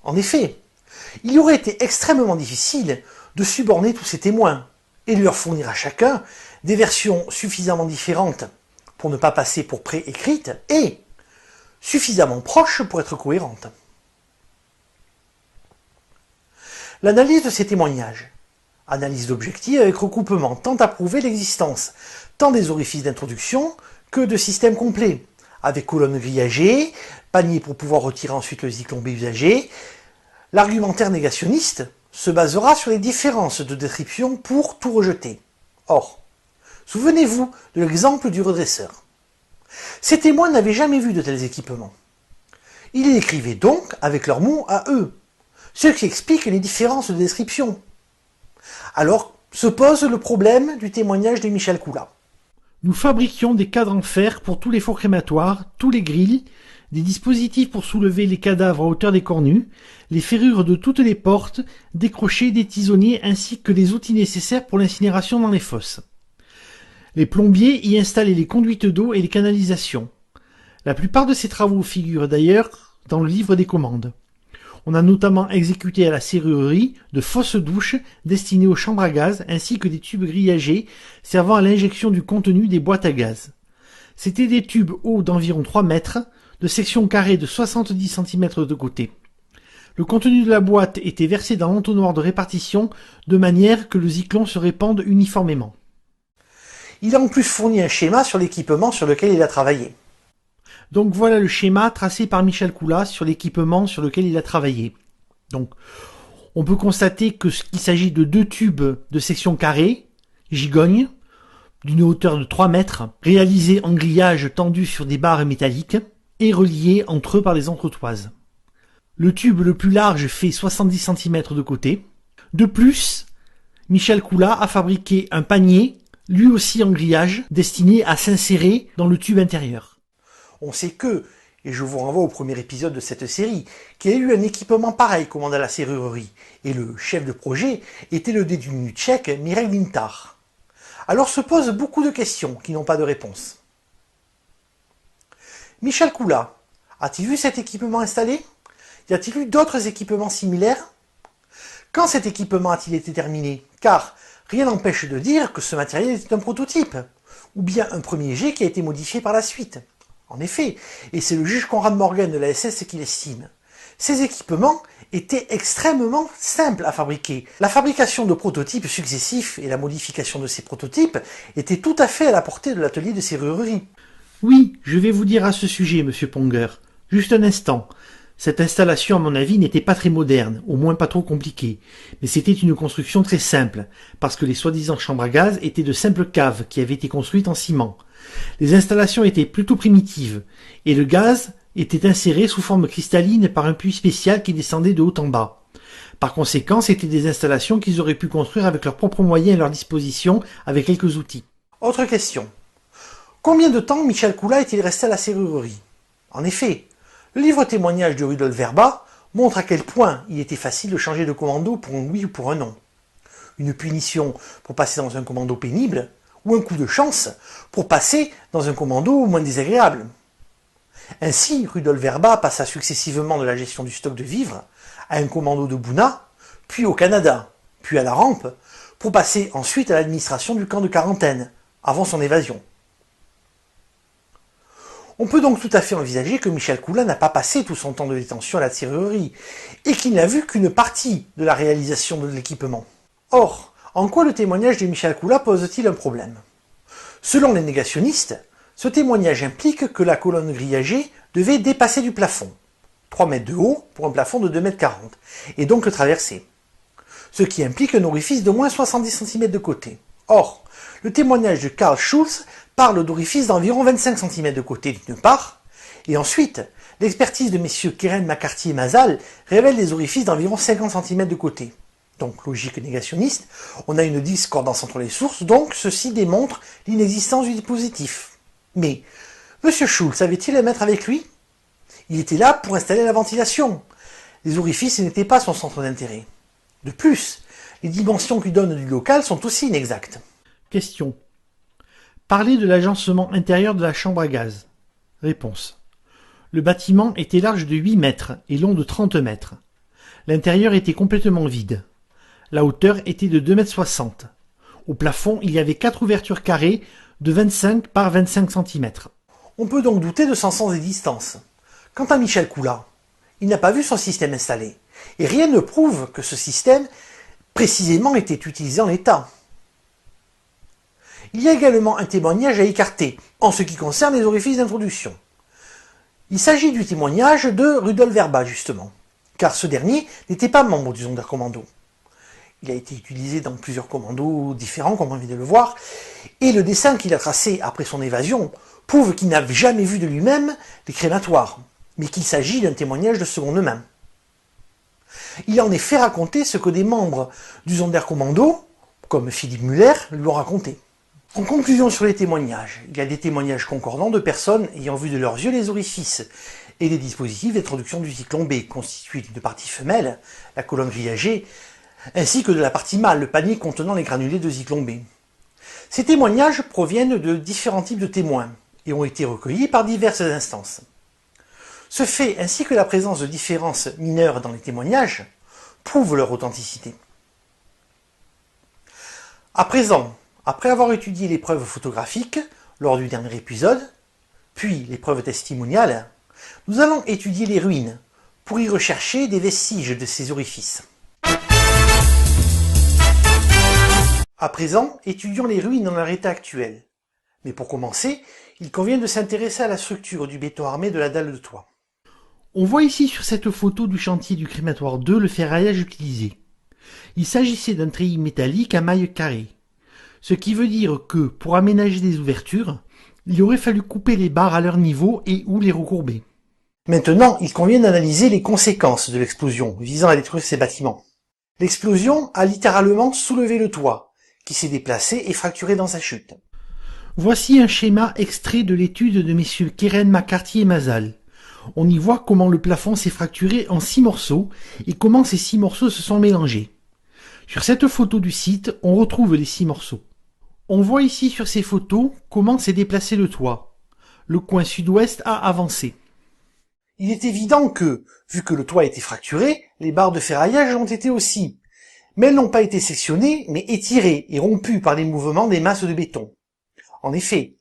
En effet, il aurait été extrêmement difficile de suborner tous ces témoins et de leur fournir à chacun des versions suffisamment différentes pour ne pas passer pour préécrites et suffisamment proches pour être cohérentes. L'analyse de ces témoignages, analyse d'objectifs avec recoupement, tend à prouver l'existence tant des orifices d'introduction que de systèmes complets, avec colonnes grillagées, panier pour pouvoir retirer ensuite le zyklon B usagé. L'argumentaire négationniste se basera sur les différences de description pour tout rejeter. Or, souvenez-vous de l'exemple du redresseur. Ces témoins n'avaient jamais vu de tels équipements. Ils les décrivaient donc avec leurs mots à eux, ce qui explique les différences de description. Alors se pose le problème du témoignage de Michel Coula. Nous fabriquions des cadres en fer pour tous les fours crématoires, tous les grilles, des dispositifs pour soulever les cadavres à hauteur des cornues, les ferrures de toutes les portes, des crochets, des tisonniers ainsi que les outils nécessaires pour l'incinération dans les fosses. Les plombiers y installaient les conduites d'eau et les canalisations. La plupart de ces travaux figurent d'ailleurs dans le livre des commandes. On a notamment exécuté à la serrurerie de fausses douches destinées aux chambres à gaz ainsi que des tubes grillagés servant à l'injection du contenu des boîtes à gaz. C'étaient des tubes hauts d'environ 3 mètres, de section carrée de 70 cm de côté. Le contenu de la boîte était versé dans l'entonnoir de répartition de manière que le zyklon se répande uniformément. Il a en plus fourni un schéma sur l'équipement sur lequel il a travaillé. Donc voilà le schéma tracé par Michel Coula sur l'équipement sur lequel il a travaillé. Donc on peut constater qu'il s'agit de 2 tubes de section carrée, gigognes, d'une hauteur de 3 mètres, réalisés en grillage tendu sur des barres métalliques et reliés entre eux par des entretoises. Le tube le plus large fait 70 cm de côté. De plus, Michel Coula a fabriqué un panier, lui aussi en grillage, destiné à s'insérer dans le tube intérieur. On sait que, et je vous renvoie au premier épisode de cette série, qu'il y a eu un équipement pareil commandé à la serrurerie, et le chef de projet était le détenu tchèque Mirek Vintar. Alors se posent beaucoup de questions qui n'ont pas de réponse. Michel Coula, a-t-il vu cet équipement installé? Y a-t-il eu d'autres équipements similaires? Quand cet équipement a-t-il été terminé? Car rien n'empêche de dire que ce matériel était un prototype, ou bien un premier jet qui a été modifié par la suite. En effet, et c'est le juge Conrad Morgan de la SS qui l'estime, ces équipements étaient extrêmement simples à fabriquer. La fabrication de prototypes successifs et la modification de ces prototypes étaient tout à fait à la portée de l'atelier de serrurerie. Oui, je vais vous dire à ce sujet, monsieur Ponger. Juste un instant. Cette installation, à mon avis, n'était pas très moderne, au moins pas trop compliquée. Mais c'était une construction très simple, parce que les soi-disant chambres à gaz étaient de simples caves qui avaient été construites en ciment. Les installations étaient plutôt primitives, et le gaz était inséré sous forme cristalline par un puits spécial qui descendait de haut en bas. Par conséquent, c'étaient des installations qu'ils auraient pu construire avec leurs propres moyens à leur disposition, avec quelques outils. Autre question. Combien de temps Michel Coula est-il resté à la serrurerie? En effet, le livre témoignage de Rudolf Verba montre à quel point il était facile de changer de commando pour un oui ou pour un non. Une punition pour passer dans un commando pénible, ou un coup de chance pour passer dans un commando moins désagréable. Ainsi, Rudolf Verba passa successivement de la gestion du stock de vivres à un commando de Buna, puis au Canada, puis à la rampe, pour passer ensuite à l'administration du camp de quarantaine, avant son évasion. On peut donc tout à fait envisager que Michel Coula n'a pas passé tout son temps de détention à la serrurerie, et qu'il n'a vu qu'une partie de la réalisation de l'équipement. Or, en quoi le témoignage de Michel Coula pose-t-il un problème? Selon les négationnistes, ce témoignage implique que la colonne grillagée devait dépasser du plafond, 3 mètres de haut pour un plafond de 2 mètres 40, et donc le traverser. Ce qui implique un orifice d'au moins 70 cm de côté. Or, le témoignage de Karl Schulz parle d'orifices d'environ 25 cm de côté d'une part, et ensuite, l'expertise de messieurs Keren, McCarthy et Mazal révèle des orifices d'environ 50 cm de côté. Donc, logique négationniste, on a une discordance entre les sources, donc ceci démontre l'inexistence du dispositif. Mais, M. Schulz avait-il à mettre avec lui? Il était là pour installer la ventilation. Les orifices n'étaient pas son centre d'intérêt. De plus, Les dimensions qu'il donne du local sont aussi inexactes. Question. Parlez de l'agencement intérieur de la chambre à gaz. Réponse. Le bâtiment était large de 8 mètres et long de 30 mètres. L'intérieur était complètement vide. La hauteur était de 2,60 m. Au plafond, il y avait 4 ouvertures carrées de 25 par 25 cm. On peut donc douter de son sens des distances. Quant à Michel Coula, il n'a pas vu son système installé, et rien ne prouve que ce système précisément était utilisé en l'état. Il y a également un témoignage à écarter en ce qui concerne les orifices d'introduction. Il s'agit du témoignage de Rudolf Werba justement, car ce dernier n'était pas membre du Sonderkommando. Il a été utilisé dans plusieurs commandos différents, comme on vient de le voir, et le dessin qu'il a tracé après son évasion prouve qu'il n'a jamais vu de lui-même les crématoires, mais qu'il s'agit d'un témoignage de seconde main. Il a en effet raconté ce que des membres du Sonderkommando, comme Philippe Müller, lui ont raconté. En conclusion sur les témoignages, il y a des témoignages concordants de personnes ayant vu de leurs yeux les orifices et des dispositifs d'introduction du cyclone B, constitués d'une partie femelle, la colonne grillagée, ainsi que de la partie mâle, le panier contenant les granulés de Zyklon B. Ces témoignages proviennent de différents types de témoins et ont été recueillis par diverses instances. Ce fait, ainsi que la présence de différences mineures dans les témoignages, prouvent leur authenticité. À présent, après avoir étudié les preuves photographiques lors du dernier épisode, puis les preuves testimoniales, nous allons étudier les ruines pour y rechercher des vestiges de ces orifices. À présent, étudions les ruines dans leur état actuel. Mais pour commencer, il convient de s'intéresser à la structure du béton armé de la dalle de toit. On voit ici sur cette photo du chantier du crématoire 2 le ferraillage utilisé. Il s'agissait d'un treillis métallique à mailles carrées. Ce qui veut dire que, pour aménager des ouvertures, il aurait fallu couper les barres à leur niveau et ou les recourber. Maintenant, il convient d'analyser les conséquences de l'explosion visant à détruire ces bâtiments. L'explosion a littéralement soulevé le toit, qui s'est déplacé et fracturé dans sa chute. Voici un schéma extrait de l'étude de messieurs Keren, McCarthy et Mazal. On y voit comment le plafond s'est fracturé en 6 morceaux et comment ces 6 morceaux se sont mélangés. Sur cette photo du site, on retrouve les 6 morceaux. On voit ici sur ces photos comment s'est déplacé le toit. Le coin sud-ouest a avancé. Il est évident que, vu que le toit a été fracturé, les barres de ferraillage l'ont été aussi. Mais elles n'ont pas été sectionnées, mais étirées et rompues par les mouvements des masses de béton. En effet,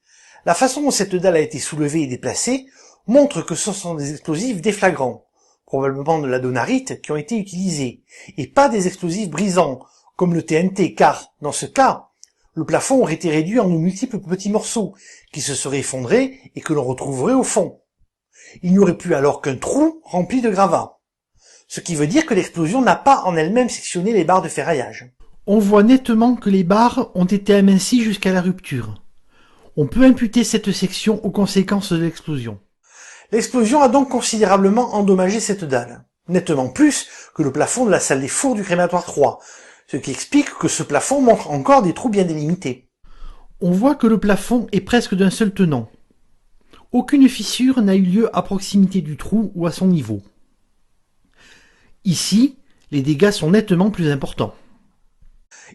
la façon dont cette dalle a été soulevée et déplacée montre que ce sont des explosifs déflagrants, probablement de la donarite, qui ont été utilisés, et pas des explosifs brisants, comme le TNT, car, dans ce cas, le plafond aurait été réduit en de multiples petits morceaux, qui se seraient effondrés et que l'on retrouverait au fond. Il n'y aurait plus alors qu'un trou rempli de gravats. Ce qui veut dire que l'explosion n'a pas en elle-même sectionné les barres de ferraillage. On voit nettement que les barres ont été amincies jusqu'à la rupture. On peut imputer cette section aux conséquences de l'explosion. L'explosion a donc considérablement endommagé cette dalle, nettement plus que le plafond de la salle des fours du crématoire 3, ce qui explique que ce plafond montre encore des trous bien délimités. On voit que le plafond est presque d'un seul tenant. Aucune fissure n'a eu lieu à proximité du trou ou à son niveau. Ici, les dégâts sont nettement plus importants.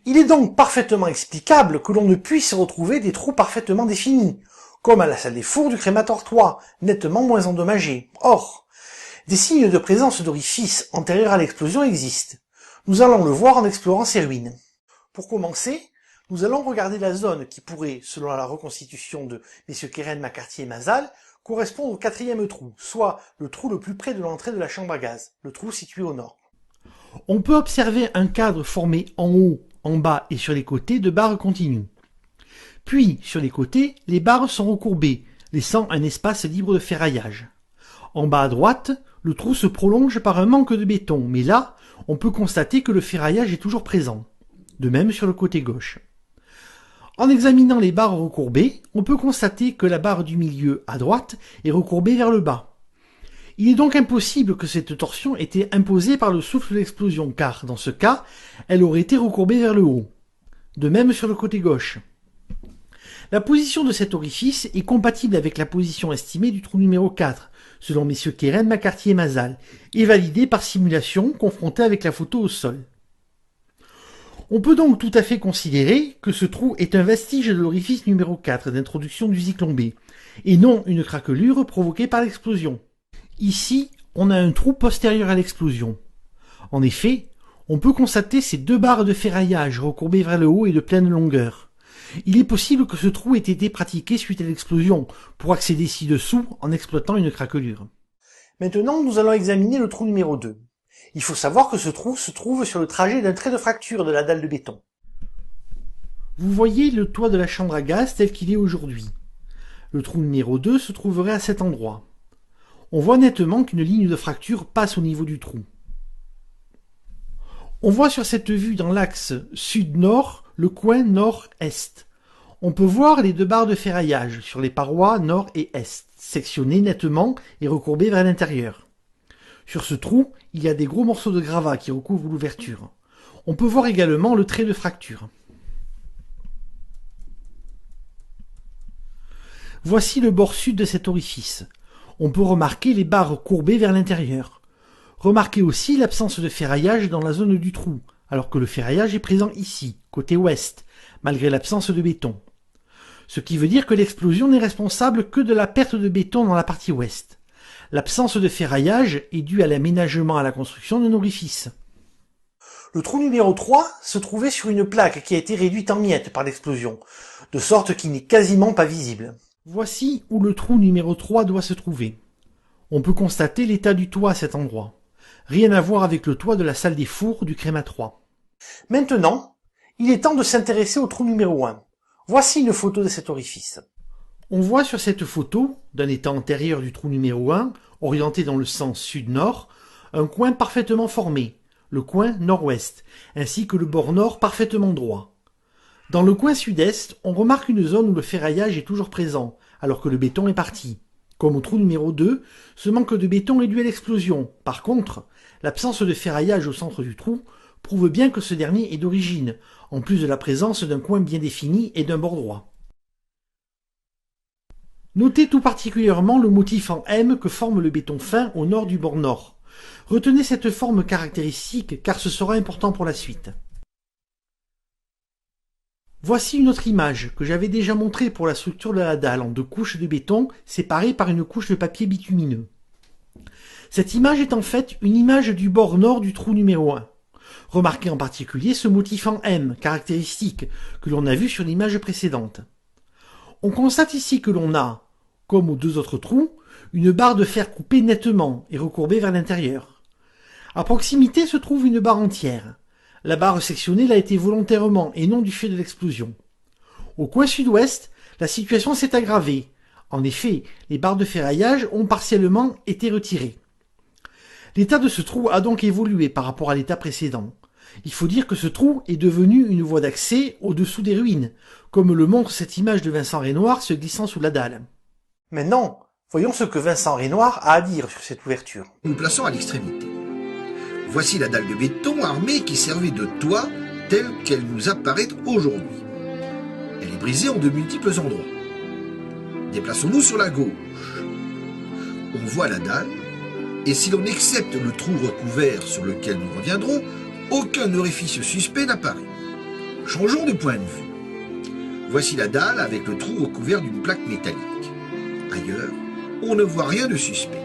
Il est donc parfaitement explicable que l'on ne puisse retrouver des trous parfaitement définis, comme à la salle des fours du crématoire 3, nettement moins endommagés. Or, des signes de présence d'orifices antérieurs à l'explosion existent. Nous allons le voir en explorant ces ruines. Pour commencer, nous allons regarder la zone qui pourrait, selon la reconstitution de messieurs Keren, McCarthy et Mazal, correspondre au 4e trou, soit le trou le plus près de l'entrée de la chambre à gaz, le trou situé au nord. On peut observer un cadre formé en haut, en bas et sur les côtés de barres continues. Puis, sur les côtés, les barres sont recourbées, laissant un espace libre de ferraillage. En bas à droite, le trou se prolonge par un manque de béton, mais là, on peut constater que le ferraillage est toujours présent. De même sur le côté gauche. En examinant les barres recourbées, on peut constater que la barre du milieu, à droite, est recourbée vers le bas. Il est donc impossible que cette torsion ait été imposée par le souffle de l'explosion, car, dans ce cas, elle aurait été recourbée vers le haut. De même sur le côté gauche. La position de cet orifice est compatible avec la position estimée du trou numéro 4, selon messieurs Keren, McCarthy et Mazal, et validée par simulation confrontée avec la photo au sol. On peut donc tout à fait considérer que ce trou est un vestige de l'orifice numéro 4 d'introduction du zyklon B, et non une craquelure provoquée par l'explosion. Ici, on a un trou postérieur à l'explosion. En effet, on peut constater ces deux barres de ferraillage recourbées vers le haut et de pleine longueur. Il est possible que ce trou ait été pratiqué suite à l'explosion, pour accéder ci-dessous en exploitant une craquelure. Maintenant, nous allons examiner le trou numéro 2. Il faut savoir que ce trou se trouve sur le trajet d'un trait de fracture de la dalle de béton. Vous voyez le toit de la chambre à gaz tel qu'il est aujourd'hui. Le trou numéro 2 se trouverait à cet endroit. On voit nettement qu'une ligne de fracture passe au niveau du trou. On voit sur cette vue dans l'axe sud-nord le coin nord-est. On peut voir les deux barres de ferraillage sur les parois nord et est, sectionnées nettement et recourbées vers l'intérieur. Sur ce trou, il y a des gros morceaux de gravat qui recouvrent l'ouverture. On peut voir également le trait de fracture. Voici le bord sud de cet orifice. On peut remarquer les barres courbées vers l'intérieur. Remarquez aussi l'absence de ferraillage dans la zone du trou, alors que le ferraillage est présent ici, côté ouest, malgré l'absence de béton. Ce qui veut dire que l'explosion n'est responsable que de la perte de béton dans la partie ouest. L'absence de ferraillage est due à l'aménagement à la construction d'un orifice. Le trou numéro 3 se trouvait sur une plaque qui a été réduite en miettes par l'explosion, de sorte qu'il n'est quasiment pas visible. Voici où le trou numéro 3 doit se trouver. On peut constater l'état du toit à cet endroit. Rien à voir avec le toit de la salle des fours du crématoire. Maintenant, il est temps de s'intéresser au trou numéro 1. Voici une photo de cet orifice. On voit sur cette photo, d'un état antérieur du trou numéro 1, orienté dans le sens sud-nord, un coin parfaitement formé, le coin nord-ouest, ainsi que le bord nord parfaitement droit. Dans le coin sud-est, on remarque une zone où le ferraillage est toujours présent, alors que le béton est parti. Comme au trou numéro 2, ce manque de béton est dû à l'explosion. Par contre, l'absence de ferraillage au centre du trou prouve bien que ce dernier est d'origine, en plus de la présence d'un coin bien défini et d'un bord droit. Notez tout particulièrement le motif en M que forme le béton fin au nord du bord nord. Retenez cette forme caractéristique car ce sera important pour la suite. Voici une autre image que j'avais déjà montrée pour la structure de la dalle en deux couches de béton séparées par une couche de papier bitumineux. Cette image est en fait une image du bord nord du trou numéro 1. Remarquez en particulier ce motif en M, caractéristique, que l'on a vu sur l'image précédente. On constate ici que l'on a, comme aux deux autres trous, une barre de fer coupée nettement et recourbée vers l'intérieur. À proximité se trouve une barre entière. La barre sectionnée l'a été volontairement et non du fait de l'explosion. Au coin sud-ouest, la situation s'est aggravée. En effet, les barres de ferraillage ont partiellement été retirées. L'état de ce trou a donc évolué par rapport à l'état précédent. Il faut dire que ce trou est devenu une voie d'accès au-dessous des ruines, comme le montre cette image de Vincent Renoir se glissant sous la dalle. Maintenant, voyons ce que Vincent Renoir a à dire sur cette ouverture. Nous plaçons à l'extrémité. Voici la dalle de béton armée qui servait de toit telle qu'elle nous apparaît aujourd'hui. Elle est brisée en de multiples endroits. Déplaçons-nous sur la gauche. On voit la dalle, et si l'on accepte le trou recouvert sur lequel nous reviendrons, aucun orifice suspect n'apparaît. Changeons de point de vue. Voici la dalle avec le trou recouvert d'une plaque métallique. Ailleurs, on ne voit rien de suspect.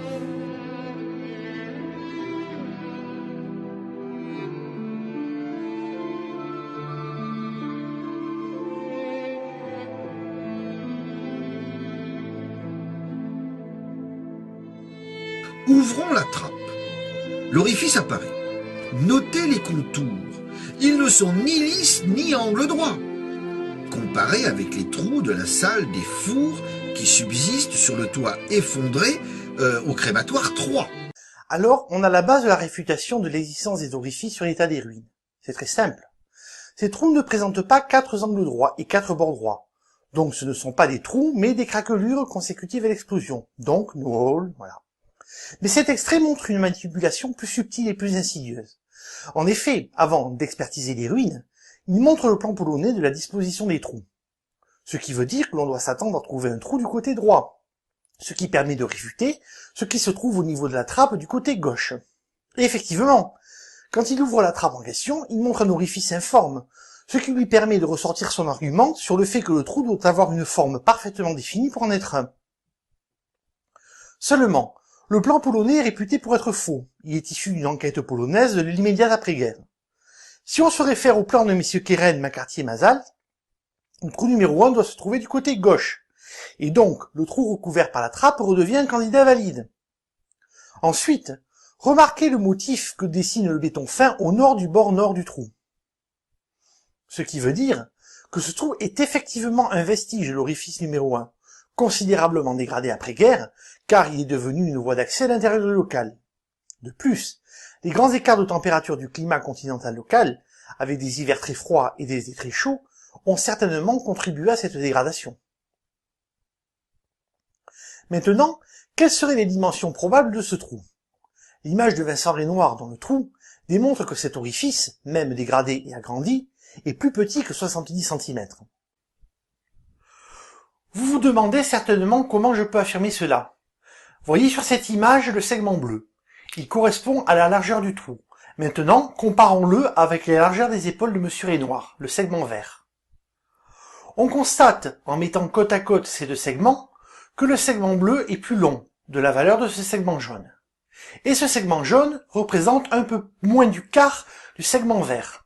Ouvrons la trappe. L'orifice apparaît. Notez les contours. Ils ne sont ni lisses ni à angle droit. Comparés avec les trous de la salle des fours qui subsistent sur le toit effondré au crématoire 3. Alors, on a la base de la réfutation de l'existence des orifices sur l'état des ruines. C'est très simple. Ces trous ne présentent pas 4 angles droits et 4 bords droits. Donc ce ne sont pas des trous, mais des craquelures consécutives à l'explosion. Donc, no hole, voilà. Mais cet extrait montre une manipulation plus subtile et plus insidieuse. En effet, avant d'expertiser les ruines, il montre le plan polonais de la disposition des trous. Ce qui veut dire que l'on doit s'attendre à trouver un trou du côté droit, ce qui permet de réfuter ce qui se trouve au niveau de la trappe du côté gauche. Et effectivement, Quand il ouvre la trappe en question, il montre un orifice informe, ce qui lui permet de ressortir son argument sur le fait que le trou doit avoir une forme parfaitement définie pour en être un. Seulement, le plan polonais est réputé pour être faux. Il est issu d'une enquête polonaise de l'immédiat après-guerre. Si on se réfère au plan de messieurs Keren, McCarthy et Mazal, le trou numéro 1 doit se trouver du côté gauche. Et donc, le trou recouvert par la trappe redevient un candidat valide. Ensuite, remarquez le motif que dessine le béton fin au nord du bord nord du trou. Ce qui veut dire que ce trou est effectivement un vestige de l'orifice numéro 1, considérablement dégradé après-guerre, car il est devenu une voie d'accès à l'intérieur du local. De plus, les grands écarts de température du climat continental local, avec des hivers très froids et des étés très chauds, ont certainement contribué à cette dégradation. Maintenant, quelles seraient les dimensions probables de ce trou? L'image de Vincent Renoir dans le trou démontre que cet orifice, même dégradé et agrandi, est plus petit que 70 cm. Vous vous demandez certainement comment je peux affirmer cela. Voyez sur cette image le segment bleu. Il correspond à la largeur du trou. Maintenant, comparons-le avec la largeur des épaules de Monsieur Renoir, le segment vert. On constate, en mettant côte à côte ces deux segments, que le segment bleu est plus long, de la valeur de ce segment jaune. Et ce segment jaune représente un peu moins du quart du segment vert.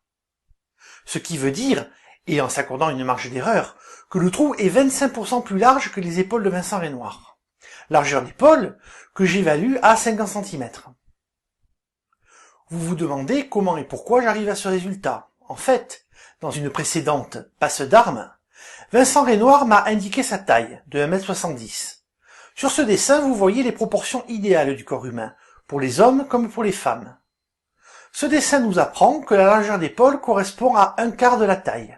Ce qui veut dire, et en s'accordant une marge d'erreur, que le trou est 25% plus large que les épaules de Vincent Renoir. Largeur d'épaule que j'évalue à 50 cm. Vous vous demandez comment et pourquoi j'arrive à ce résultat. En fait, dans une précédente passe d'armes, Vincent Renoir m'a indiqué sa taille, de 1m70. Sur ce dessin, vous voyez les proportions idéales du corps humain, pour les hommes comme pour les femmes. Ce dessin nous apprend que la largeur d'épaule correspond à un quart de la taille.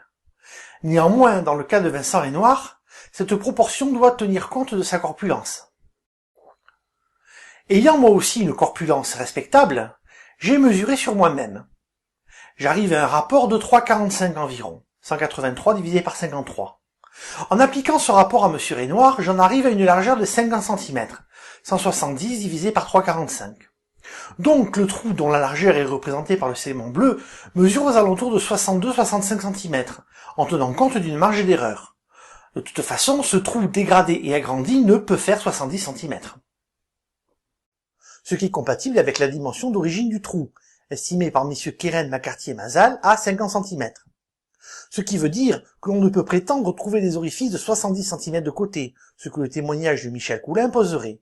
Néanmoins, dans le cas de Vincent Renoir, cette proportion doit tenir compte de sa corpulence. Ayant moi aussi une corpulence respectable, j'ai mesuré sur moi-même. J'arrive à un rapport de 3,45 environ, 183 divisé par 53. En appliquant ce rapport à Monsieur Renoir, j'en arrive à une largeur de 50 cm, 170 divisé par 3,45. Donc le trou dont la largeur est représentée par le segment bleu mesure aux alentours de 62-65 cm, en tenant compte d'une marge d'erreur. De toute façon, ce trou dégradé et agrandi ne peut faire 70 cm. Ce qui est compatible avec la dimension d'origine du trou, estimée par messieurs Keren, McCarthy et Mazal à 50 cm. Ce qui veut dire que l'on ne peut prétendre trouver des orifices de 70 cm de côté, ce que le témoignage de Michel Coulin imposerait.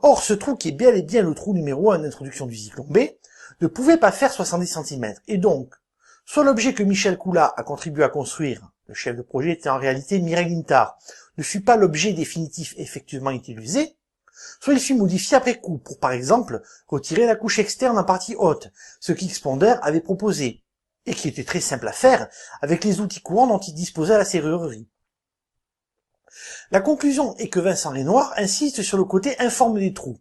Or, ce trou qui est bel et bien le trou numéro 1 d'introduction du Zyklon B, ne pouvait pas faire 70 cm, et donc, soit l'objet que Michel Coulin a contribué à construire, le chef de projet était en réalité Mireille Guintard, ne fut pas l'objet définitif effectivement utilisé, soit il fut modifié après coup, pour par exemple, retirer la couche externe en partie haute, ce qu'Xponder avait proposé, et qui était très simple à faire, avec les outils courants dont il disposait à la serrurerie. La conclusion est que Vincent Renoir insiste sur le côté informe des trous,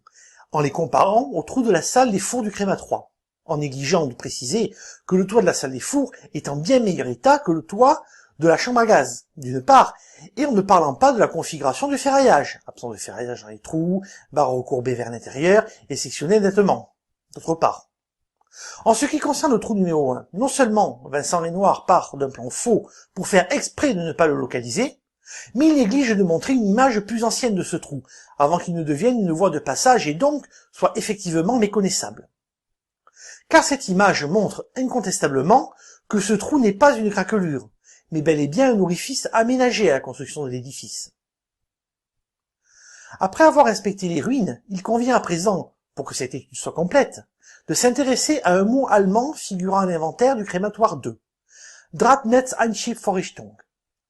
en les comparant aux trous de la salle des fours du crématoire, en négligeant de préciser que le toit de la salle des fours est en bien meilleur état que le toit de la chambre à gaz, d'une part, et en ne parlant pas de la configuration du ferraillage, absence de ferraillage dans les trous, barres recourbées vers l'intérieur et sectionnées nettement, d'autre part. En ce qui concerne le trou numéro 1, non seulement Vincent Renoir part d'un plan faux pour faire exprès de ne pas le localiser, mais il néglige de montrer une image plus ancienne de ce trou, avant qu'il ne devienne une voie de passage et donc soit effectivement méconnaissable. Car cette image montre incontestablement que ce trou n'est pas une craquelure, mais bel et bien un orifice aménagé à la construction de l'édifice. Après avoir inspecté les ruines, il convient à présent, pour que cette étude soit complète, de s'intéresser à un mot allemand figurant à l'inventaire du crématoire 2, Drahtnetzeinschiffvorrichtung.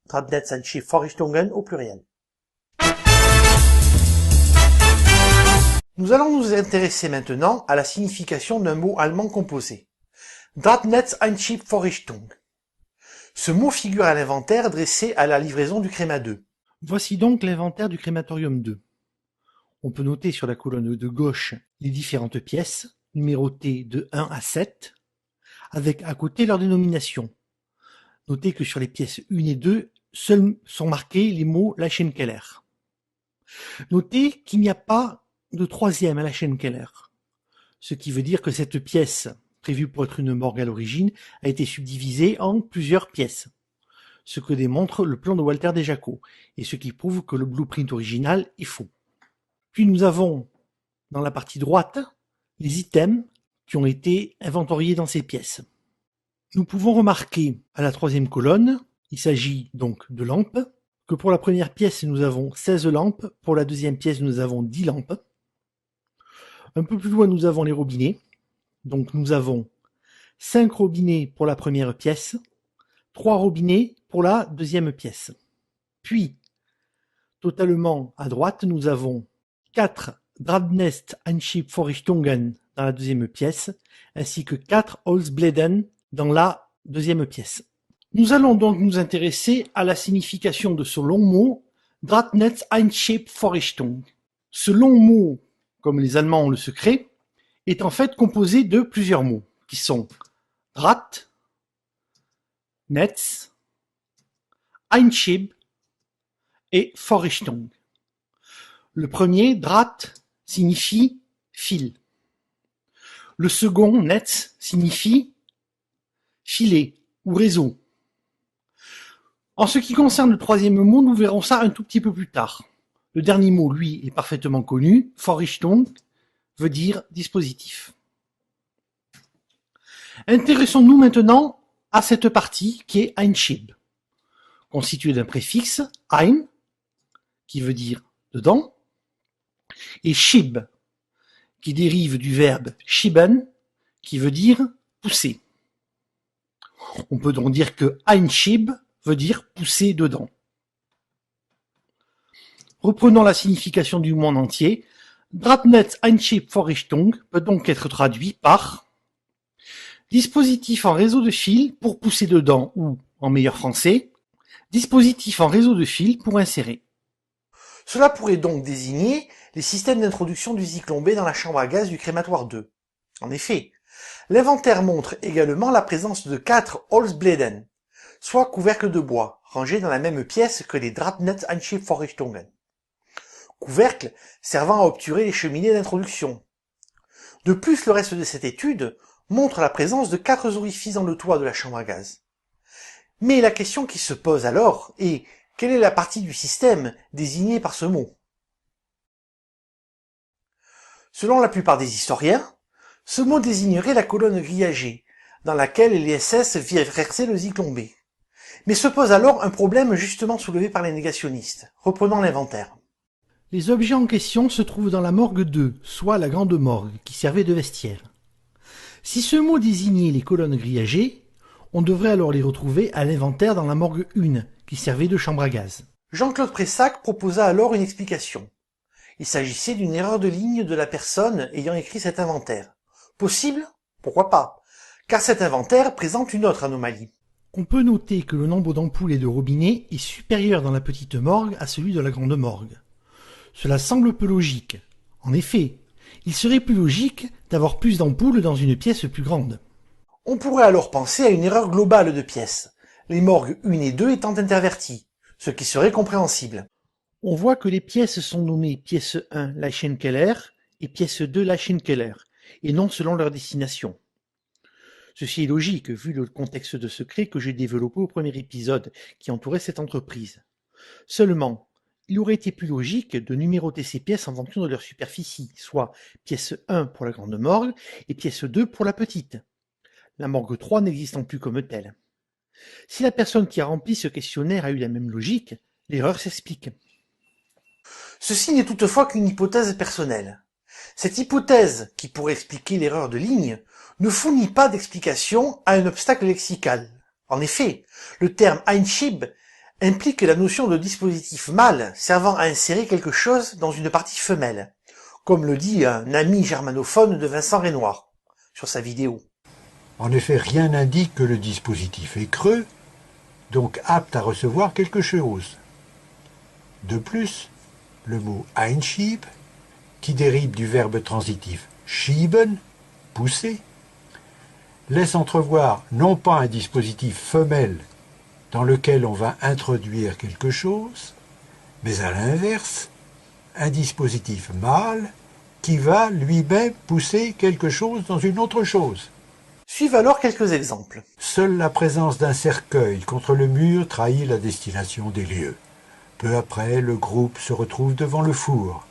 Drahtnetzeinschiffvorrichtungen au pluriel. Nous allons nous intéresser maintenant à la signification d'un mot allemand composé. Drahtnetzeinschiffvorrichtung. Ce mot figure à l'inventaire dressé à la livraison du créma 2. Voici donc l'inventaire du crématorium 2. On peut noter sur la colonne de gauche les différentes pièces, numérotées de 1 à 7, avec à côté leur dénomination. Notez que sur les pièces 1 et 2, seuls sont marqués les mots Leichenkeller. Notez qu'il n'y a pas de troisième à Leichenkeller, ce qui veut dire que cette pièce prévu pour être une morgue à l'origine, a été subdivisé en plusieurs pièces. Ce que démontre le plan de Walter Desjacaux, et ce qui prouve que le blueprint original est faux. Puis nous avons, dans la partie droite, les items qui ont été inventoriés dans ces pièces. Nous pouvons remarquer à la troisième colonne, il s'agit donc de lampes, que pour la première pièce nous avons 16 lampes, pour la deuxième pièce nous avons 10 lampes. Un peu plus loin nous avons les robinets, donc nous avons 5 robinets pour la première pièce, 3 robinets pour la deuxième pièce. Puis, totalement à droite, nous avons 4 Drabnest Einschip Vorrichtungen dans la deuxième pièce, ainsi que 4 Holzbläden dans la deuxième pièce. Nous allons donc nous intéresser à la signification de ce long mot Drahtnetz Einschip Vorrichtung. Ce long mot, comme les Allemands ont le secret, est en fait composé de plusieurs mots, qui sont Draht, Netz, Einschib et Vorrichtung. Le premier, Draht, signifie fil. Le second, Netz, signifie filet ou réseau. En ce qui concerne le troisième mot, nous verrons ça un tout petit peu plus tard. Le dernier mot, lui, est parfaitement connu. Vorrichtung veut dire dispositif. Intéressons-nous maintenant à cette partie qui est Einschib, constituée d'un préfixe ein, qui veut dire dedans, et schib, qui dérive du verbe schieben, qui veut dire pousser. On peut donc dire que Einschib veut dire pousser dedans. Reprenons la signification du mot en entier. Drahtnetz Einschib Vorrichtung peut donc être traduit par dispositif en réseau de fil pour pousser dedans ou, en meilleur français, dispositif en réseau de fil pour insérer. Cela pourrait donc désigner les systèmes d'introduction du Zyklon B dans la chambre à gaz du crématoire 2. En effet, l'inventaire montre également la présence de 4 Holzbläden, soit couvercles de bois, rangés dans la même pièce que les Drahtnetz Einschib Vorrichtungen. Couvercles servant à obturer les cheminées d'introduction. De plus, le reste de cette étude montre la présence de 4 orifices dans le toit de la chambre à gaz. Mais la question qui se pose alors est, quelle est la partie du système désignée par ce mot? Selon la plupart des historiens, ce mot désignerait la colonne grillagée, dans laquelle les SS versaient le Zyklon B. Mais se pose alors un problème justement soulevé par les négationnistes. Reprenons l'inventaire. Les objets en question se trouvent dans la morgue 2, soit la grande morgue, qui servait de vestiaire. Si ce mot désignait les colonnes grillagées, on devrait alors les retrouver à l'inventaire dans la morgue 1, qui servait de chambre à gaz. Jean-Claude Pressac proposa alors une explication. Il s'agissait d'une erreur de ligne de la personne ayant écrit cet inventaire. Possible? Pourquoi pas? Car cet inventaire présente une autre anomalie. On peut noter que le nombre d'ampoules et de robinets est supérieur dans la petite morgue à celui de la grande morgue. Cela semble peu logique. En effet, il serait plus logique d'avoir plus d'ampoules dans une pièce plus grande. On pourrait alors penser à une erreur globale de pièces, les morgues 1 et 2 étant interverties, ce qui serait compréhensible. On voit que les pièces sont nommées pièce 1 Leichenkeller et pièce 2 Leichenkeller, et non selon leur destination. Ceci est logique vu le contexte de secret que j'ai développé au premier épisode qui entourait cette entreprise. Seulement, il aurait été plus logique de numéroter ces pièces en fonction de leur superficie, soit pièce 1 pour la grande morgue et pièce 2 pour la petite, la morgue 3 n'existant plus comme telle. Si la personne qui a rempli ce questionnaire a eu la même logique, l'erreur s'explique. Ceci n'est toutefois qu'une hypothèse personnelle. Cette hypothèse, qui pourrait expliquer l'erreur de ligne, ne fournit pas d'explication à un obstacle lexical. En effet, le terme Einschib implique la notion de dispositif mâle servant à insérer quelque chose dans une partie femelle, comme le dit un ami germanophone de Vincent Renoir sur sa vidéo. En effet, rien n'indique que le dispositif est creux, donc apte à recevoir quelque chose. De plus, le mot Einschib, qui dérive du verbe transitif schieben, pousser, laisse entrevoir non pas un dispositif femelle dans lequel on va introduire quelque chose, mais à l'inverse, un dispositif mâle qui va lui-même pousser quelque chose dans une autre chose. Suivent alors quelques exemples. Seule la présence d'un cercueil contre le mur trahit la destination des lieux. Peu après, le groupe se retrouve devant le four.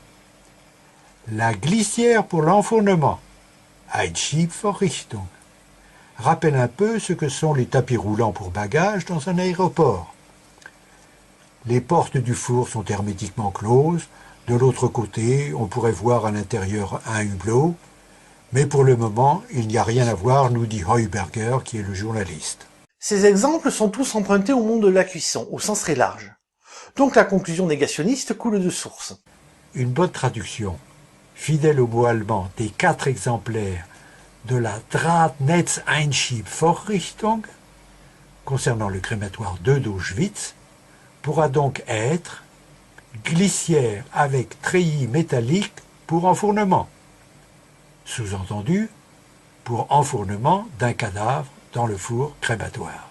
La glissière pour l'enfournement, Einschiebvorrichtung, rappelle un peu ce que sont les tapis roulants pour bagages dans un aéroport. Les portes du four sont hermétiquement closes. De l'autre côté, on pourrait voir à l'intérieur un hublot. Mais pour le moment, il n'y a rien à voir, nous dit Heuberger, qui est le journaliste. Ces exemples sont tous empruntés au monde de la cuisson, au sens très large. Donc la conclusion négationniste coule de source. Une bonne traduction, fidèle au mot allemand des 4 exemplaires de la Drahtnetz-Einschiebvorrichtung, concernant le crématoire 2 d'Auschwitz, pourra donc être glissière avec treillis métallique pour enfournement. Sous-entendu, pour enfournement d'un cadavre dans le four crématoire.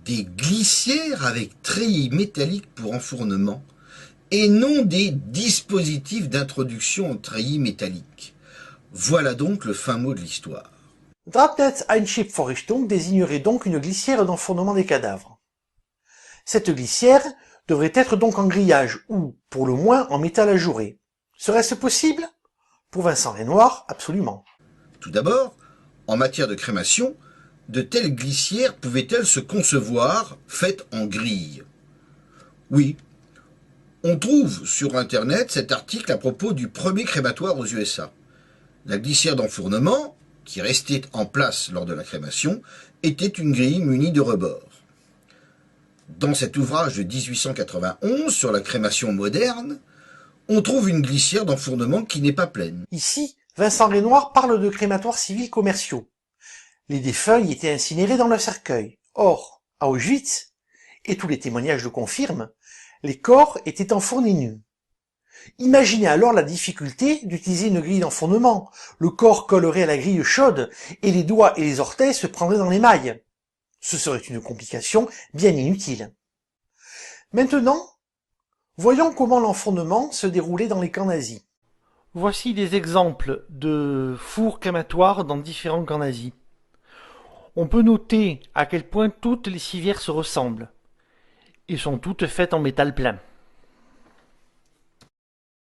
Des glissières avec treillis métalliques pour enfournement et non des dispositifs d'introduction en treillis métalliques. Voilà donc le fin mot de l'histoire. Drahtnetz-Einschiebvorrichtung désignerait donc une glissière d'enfournement des cadavres. Cette glissière devrait être donc en grillage ou, pour le moins, en métal ajouré. Serait-ce possible? Pour Vincent Renoir, absolument. Tout d'abord, en matière de crémation, de telles glissières pouvaient-elles se concevoir faites en grille? Oui. On trouve sur Internet cet article à propos du premier crématoire aux USA. La glissière d'enfournement, qui restait en place lors de la crémation, était une grille munie de rebords. Dans cet ouvrage de 1891 sur la crémation moderne, on trouve une glissière d'enfournement qui n'est pas pleine. Ici, Vincent Renoir parle de crématoires civils commerciaux. Les défunts y étaient incinérés dans le cercueil. Or, à Auschwitz, et tous les témoignages le confirment, les corps étaient enfournés nus. Imaginez alors la difficulté d'utiliser une grille d'enfournement. Le corps collerait à la grille chaude et les doigts et les orteils se prendraient dans les mailles. Ce serait une complication bien inutile. Maintenant, voyons comment l'enfournement se déroulait dans les camps nazis. Voici des exemples de fours crématoires dans différents camps nazis. On peut noter à quel point toutes les civières se ressemblent et sont toutes faites en métal plein.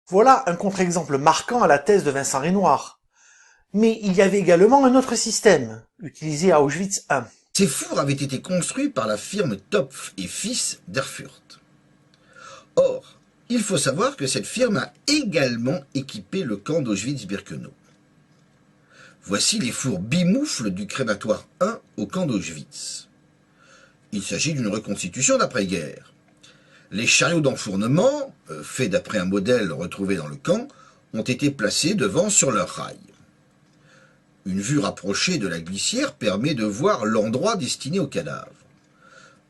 Voilà un contre-exemple marquant à la thèse de Vincent Renoir. Mais il y avait également un autre système, utilisé à Auschwitz I. Ces fours avaient été construits par la firme Topf et Fils d'Erfurt. Or, il faut savoir que cette firme a également équipé le camp d'Auschwitz-Birkenau. Voici les fours bimoufles du crématoire 1 au camp d'Auschwitz. Il s'agit d'une reconstitution d'après-guerre. Les chariots d'enfournement, faits d'après un modèle retrouvé dans le camp, ont été placés devant sur leurs rails. Une vue rapprochée de la glissière permet de voir l'endroit destiné aux cadavres.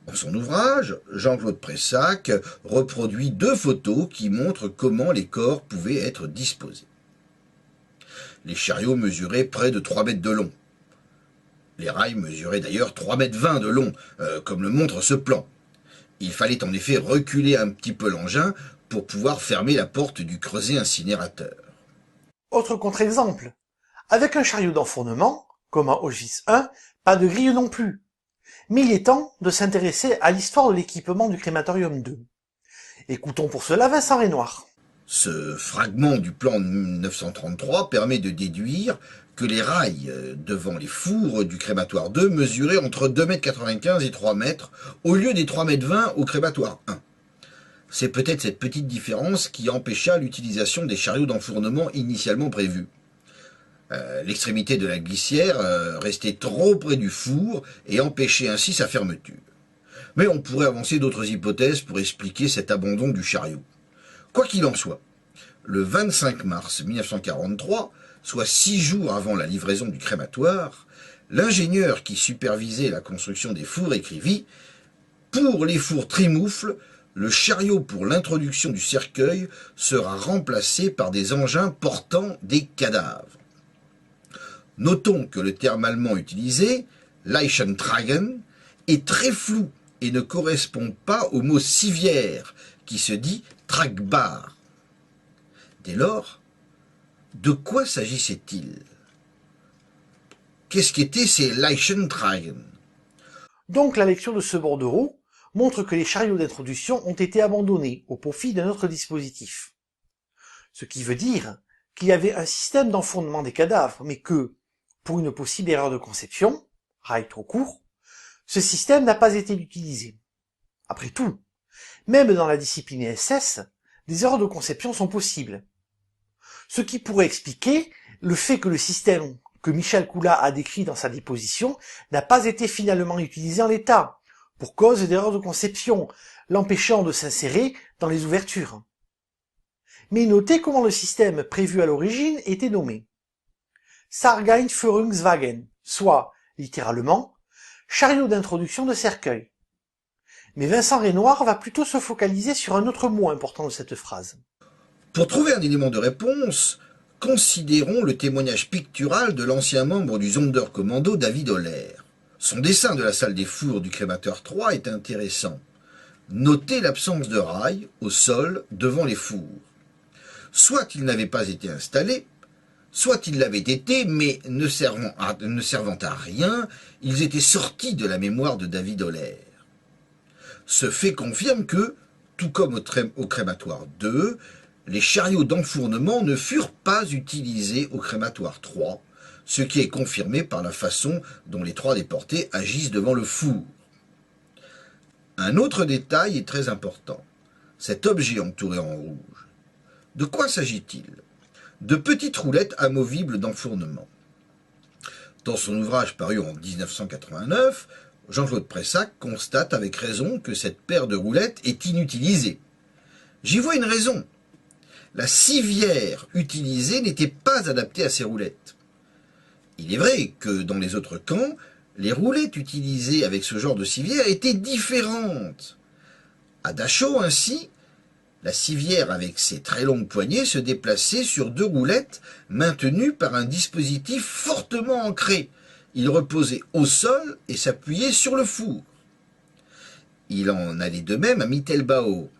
Dans son ouvrage, Jean-Claude Pressac reproduit 2 photos qui montrent comment les corps pouvaient être disposés. Les chariots mesuraient près de 3 mètres de long. Les rails mesuraient d'ailleurs 3,20 mètres de long, comme le montre ce plan. Il fallait en effet reculer un petit peu l'engin pour pouvoir fermer la porte du creuset incinérateur. Autre contre-exemple. Avec un chariot d'enfournement, comme à Auschwitz I, pas de grille non plus. Mais il est temps de s'intéresser à l'histoire de l'équipement du crématorium 2. Écoutons pour cela Vincent Renoir. Ce fragment du plan de 1933 permet de déduire que les rails devant les fours du crématoire 2 mesuraient entre 2,95 m et 3 mètres au lieu des 3,20 m au crématoire 1. C'est peut-être cette petite différence qui empêcha l'utilisation des chariots d'enfournement initialement prévus. L'extrémité de la glissière restait trop près du four et empêchait ainsi sa fermeture. Mais on pourrait avancer d'autres hypothèses pour expliquer cet abandon du chariot. Quoi qu'il en soit, le 25 mars 1943, soit 6 jours avant la livraison du crématoire, l'ingénieur qui supervisait la construction des fours écrivit « Pour les fours trimoufles, le chariot pour l'introduction du cercueil sera remplacé par des engins portant des cadavres. » Notons que le terme allemand utilisé, Leichentragen, est très flou et ne correspond pas au mot civière, qui se dit tragbar. Dès lors, de quoi s'agissait-il? qu'est-ce qu'étaient ces Leichentragen? Donc la lecture de ce bordereau montre que les chariots d'introduction ont été abandonnés au profit d'un autre dispositif. Ce qui veut dire qu'il y avait un système d'enfournement des cadavres, mais que, pour une possible erreur de conception, rail trop court, ce système n'a pas été utilisé. Après tout, même dans la discipline SS, des erreurs de conception sont possibles. Ce qui pourrait expliquer le fait que le système que Michel Coula a décrit dans sa déposition n'a pas été finalement utilisé en l'état, pour cause d'erreurs de conception, l'empêchant de s'insérer dans les ouvertures. Mais notez comment le système prévu à l'origine était nommé. Sargeinführungswagen, soit, littéralement, chariot d'introduction de cercueil. Mais Vincent Renoir va plutôt se focaliser sur un autre mot important de cette phrase. Pour trouver un élément de réponse, considérons le témoignage pictural de l'ancien membre du Sonderkommando David Holler. Son dessin de la salle des fours du crémateur 3 est intéressant. Notez l'absence de rails au sol devant les fours. Soit ils n'avaient pas été installés, soit ils l'avaient été, mais ne servant à rien, ils étaient sortis de la mémoire de David Holler. Ce fait confirme que, tout comme au crématoire 2, les chariots d'enfournement ne furent pas utilisés au crématoire 3, ce qui est confirmé par la façon dont les 3 déportés agissent devant le four. Un autre détail est très important, cet objet entouré en rouge. De quoi s'agit-il? De petites roulettes amovibles d'enfournement. Dans son ouvrage paru en 1989, Jean-Claude Pressac constate avec raison que cette paire de roulettes est inutilisée. J'y vois une raison. La civière utilisée n'était pas adaptée à ces roulettes. Il est vrai que dans les autres camps, les roulettes utilisées avec ce genre de civière étaient différentes. À Dachau ainsi, la civière avec ses très longues poignées se déplaçait sur 2 roulettes maintenues par un dispositif fortement ancré. Il reposait au sol et s'appuyait sur le four. Il en allait de même à Mittelbau.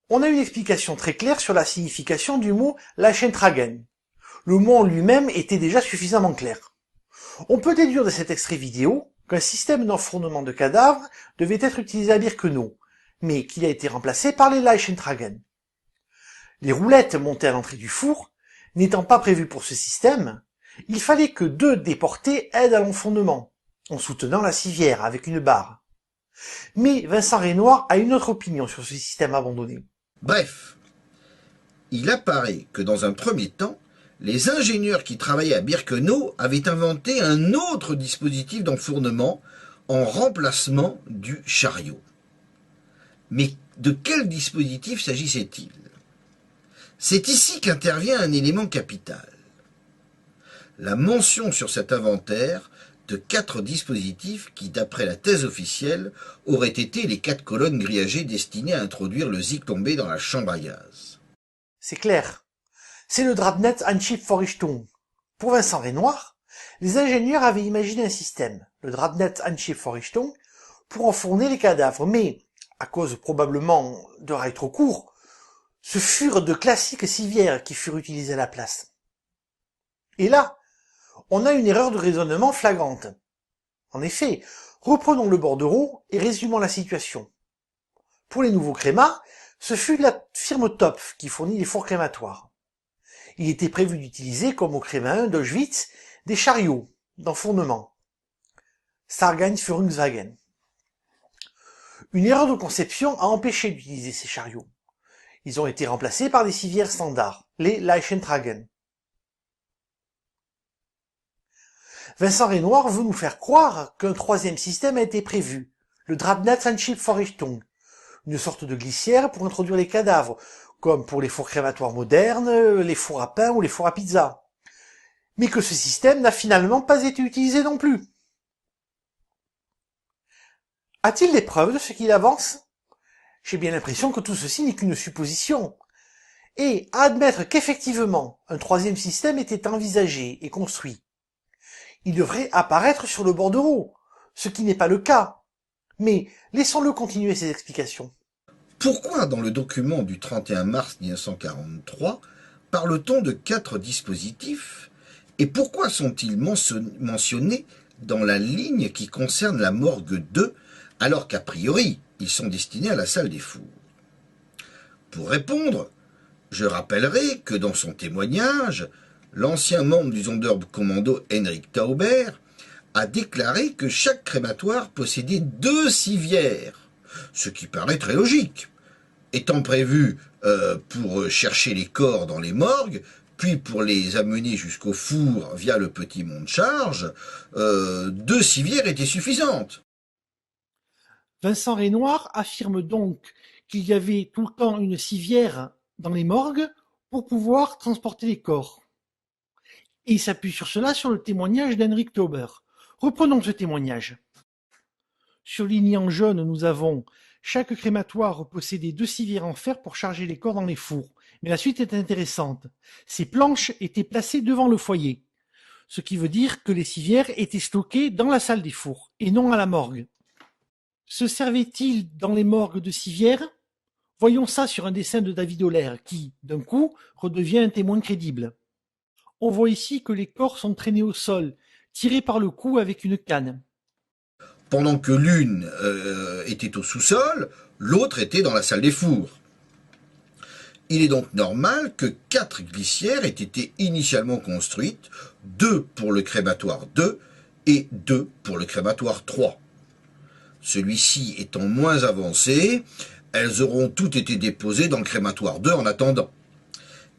On a une explication très claire sur la signification du mot Leichentragen. Le mot en lui-même était déjà suffisamment clair. On peut déduire de cet extrait vidéo qu'un système d'enfournement de cadavres devait être utilisé à Birkenau, mais qu'il a été remplacé par les Leichentragen. Les roulettes montées à l'entrée du four, n'étant pas prévues pour ce système, il fallait que 2 déportés aident à l'enfournement, en soutenant la civière avec une barre. Mais Vincent Renoir a une autre opinion sur ce système abandonné. Bref, il apparaît que dans un premier temps, les ingénieurs qui travaillaient à Birkenau avaient inventé un autre dispositif d'enfournement en remplacement du chariot. Mais de quel dispositif s'agissait-il? C'est ici qu'intervient un élément capital. La mention sur cet inventaire de 4 dispositifs qui, d'après la thèse officielle, auraient été les 4 colonnes grillagées destinées à introduire le zik tombé dans la chambre à gaz. C'est clair. C'est le Drabnet Antriebvorrichtung. Pour Vincent Renoir, les ingénieurs avaient imaginé un système, le Drabnet Antriebvorrichtung, pour enfourner les cadavres, mais, à cause probablement de rails trop courts, ce furent de classiques civières qui furent utilisées à la place. Et là, on a une erreur de raisonnement flagrante. En effet, reprenons le bordereau et résumons la situation. Pour les nouveaux crémas, ce fut la firme Topf qui fournit les fours crématoires. Il était prévu d'utiliser, comme au créma 1 d'Auschwitz, des chariots d'enfournement. Sargeinführungswagen. Une erreur de conception a empêché d'utiliser ces chariots. Ils ont été remplacés par des civières standards, les Leichentragen. Vincent Renoir veut nous faire croire qu'un 3e système a été prévu, le Drabnet Antriebvorrichtung, une sorte de glissière pour introduire les cadavres, comme pour les fours crématoires modernes, les fours à pain ou les fours à pizza. Mais que ce système n'a finalement pas été utilisé non plus. A-t-il des preuves de ce qu'il avance? J'ai bien l'impression que tout ceci n'est qu'une supposition. Et à admettre qu'effectivement un 3e système était envisagé et construit, il devrait apparaître sur le bordereau, ce qui n'est pas le cas. Mais laissons-le continuer ses explications. Pourquoi dans le document du 31 mars 1943 parle-t-on de 4 dispositifs Et pourquoi sont-ils mentionnés dans la ligne qui concerne la morgue 2, alors qu'a priori, ils sont destinés à la salle des fours? Pour répondre, je rappellerai que dans son témoignage, l'ancien membre du Sonderkommando Henrik Tauber a déclaré que chaque crématoire possédait 2 civières, ce qui paraît très logique, étant prévu pour chercher les corps dans les morgues, puis pour les amener jusqu'au four via le petit monte-charge, 2 civières étaient suffisantes. Vincent Renoir affirme donc qu'il y avait tout le temps une civière dans les morgues pour pouvoir transporter les corps. Et il s'appuie sur cela sur le témoignage d'Henrik Tauber. Reprenons ce témoignage. Surligné en jaune, nous avons « Chaque crématoire possédait 2 civières en fer pour charger les corps dans les fours. Mais la suite est intéressante. Ces planches étaient placées devant le foyer. Ce qui veut dire que les civières étaient stockées dans la salle des fours, et non à la morgue. Se servait-il dans les morgues de civières? Voyons ça sur un dessin de David Oller qui, d'un coup, redevient un témoin crédible. On voit ici que les corps sont traînés au sol, tirés par le cou avec une canne. Pendant que l'une était au sous-sol, l'autre était dans la salle des fours. Il est donc normal que 4 glissières aient été initialement construites, 2 pour le crématoire 2 et 2 pour le crématoire 3. Celui-ci étant moins avancé, elles auront toutes été déposées dans le crématoire 2 en attendant.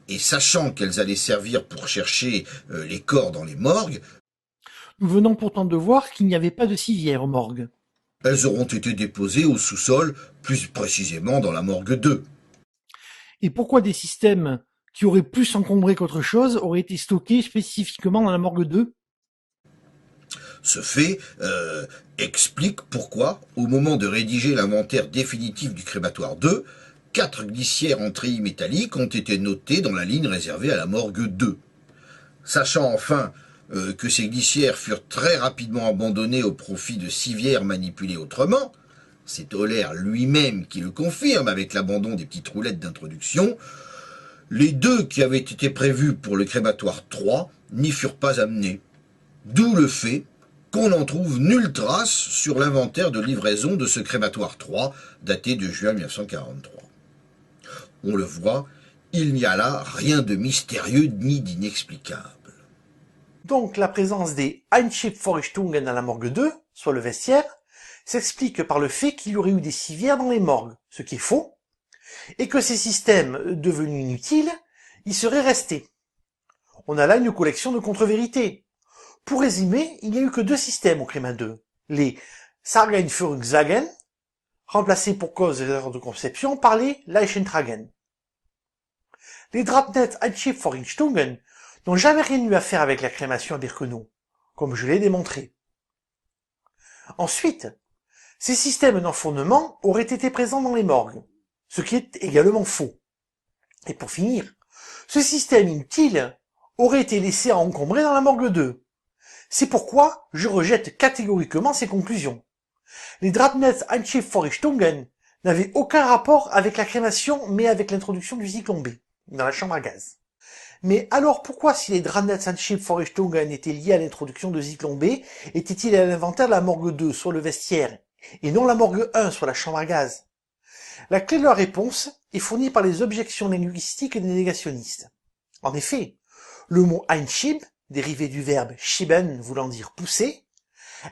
Et sachant qu'elles allaient servir pour chercher les corps dans les morgues, nous venons pourtant de voir qu'il n'y avait pas de civière aux morgues. Elles auront été déposées au sous-sol, plus précisément dans la morgue 2. Et pourquoi des systèmes qui auraient plus encombré qu'autre chose auraient été stockés spécifiquement dans la morgue 2? Ce fait explique pourquoi, au moment de rédiger l'inventaire définitif du crématoire 2, 4 glissières en treillis métallique ont été notées dans la ligne réservée à la morgue 2. Sachant enfin que ces glissières furent très rapidement abandonnées au profit de civières manipulées autrement, c'est Oller lui-même qui le confirme avec l'abandon des petites roulettes d'introduction, les 2 qui avaient été prévus pour le crématoire 3 n'y furent pas amenés. D'où le fait qu'on n'en trouve nulle trace sur l'inventaire de livraison de ce crématoire 3, daté de juin 1943. On le voit, il n'y a là rien de mystérieux ni d'inexplicable. Donc la présence des Einschip-Vorrichtungen à la morgue 2, soit le vestiaire, s'explique par le fait qu'il y aurait eu des civières dans les morgues, ce qui est faux, et que ces systèmes devenus inutiles y seraient restés. On a là une collection de contre-vérités. Pour résumer, il n'y a eu que 2 systèmes au Créma 2. Les Sargeinführungswagen, remplacés pour cause des erreurs de conception par les Leichentragen. Les Drapnet Einschip-Vorrichtungen n'ont jamais rien eu à faire avec la crémation à Birkenau, comme je l'ai démontré. Ensuite, ces systèmes d'enfournement auraient été présents dans les morgues, ce qui est également faux. Et pour finir, ce système inutile aurait été laissé à encombrer dans la morgue 2. C'est pourquoi je rejette catégoriquement ces conclusions. Les Drapnet Einschip-Vorrichtungen n'avaient aucun rapport avec la crémation, mais avec l'introduction du Zyklon B dans la chambre à gaz. Mais alors pourquoi, si les Drapnet Einschip-Vorrichtungen étaient liés à l'introduction de Zyklon B, étaient-ils à l'inventaire de la morgue 2, soit le vestiaire, et non la morgue 1, soit la chambre à gaz? La clé de leur réponse est fournie par les objections linguistiques des négationnistes. En effet, le mot Einschib, dérivé du verbe schieben, voulant dire pousser,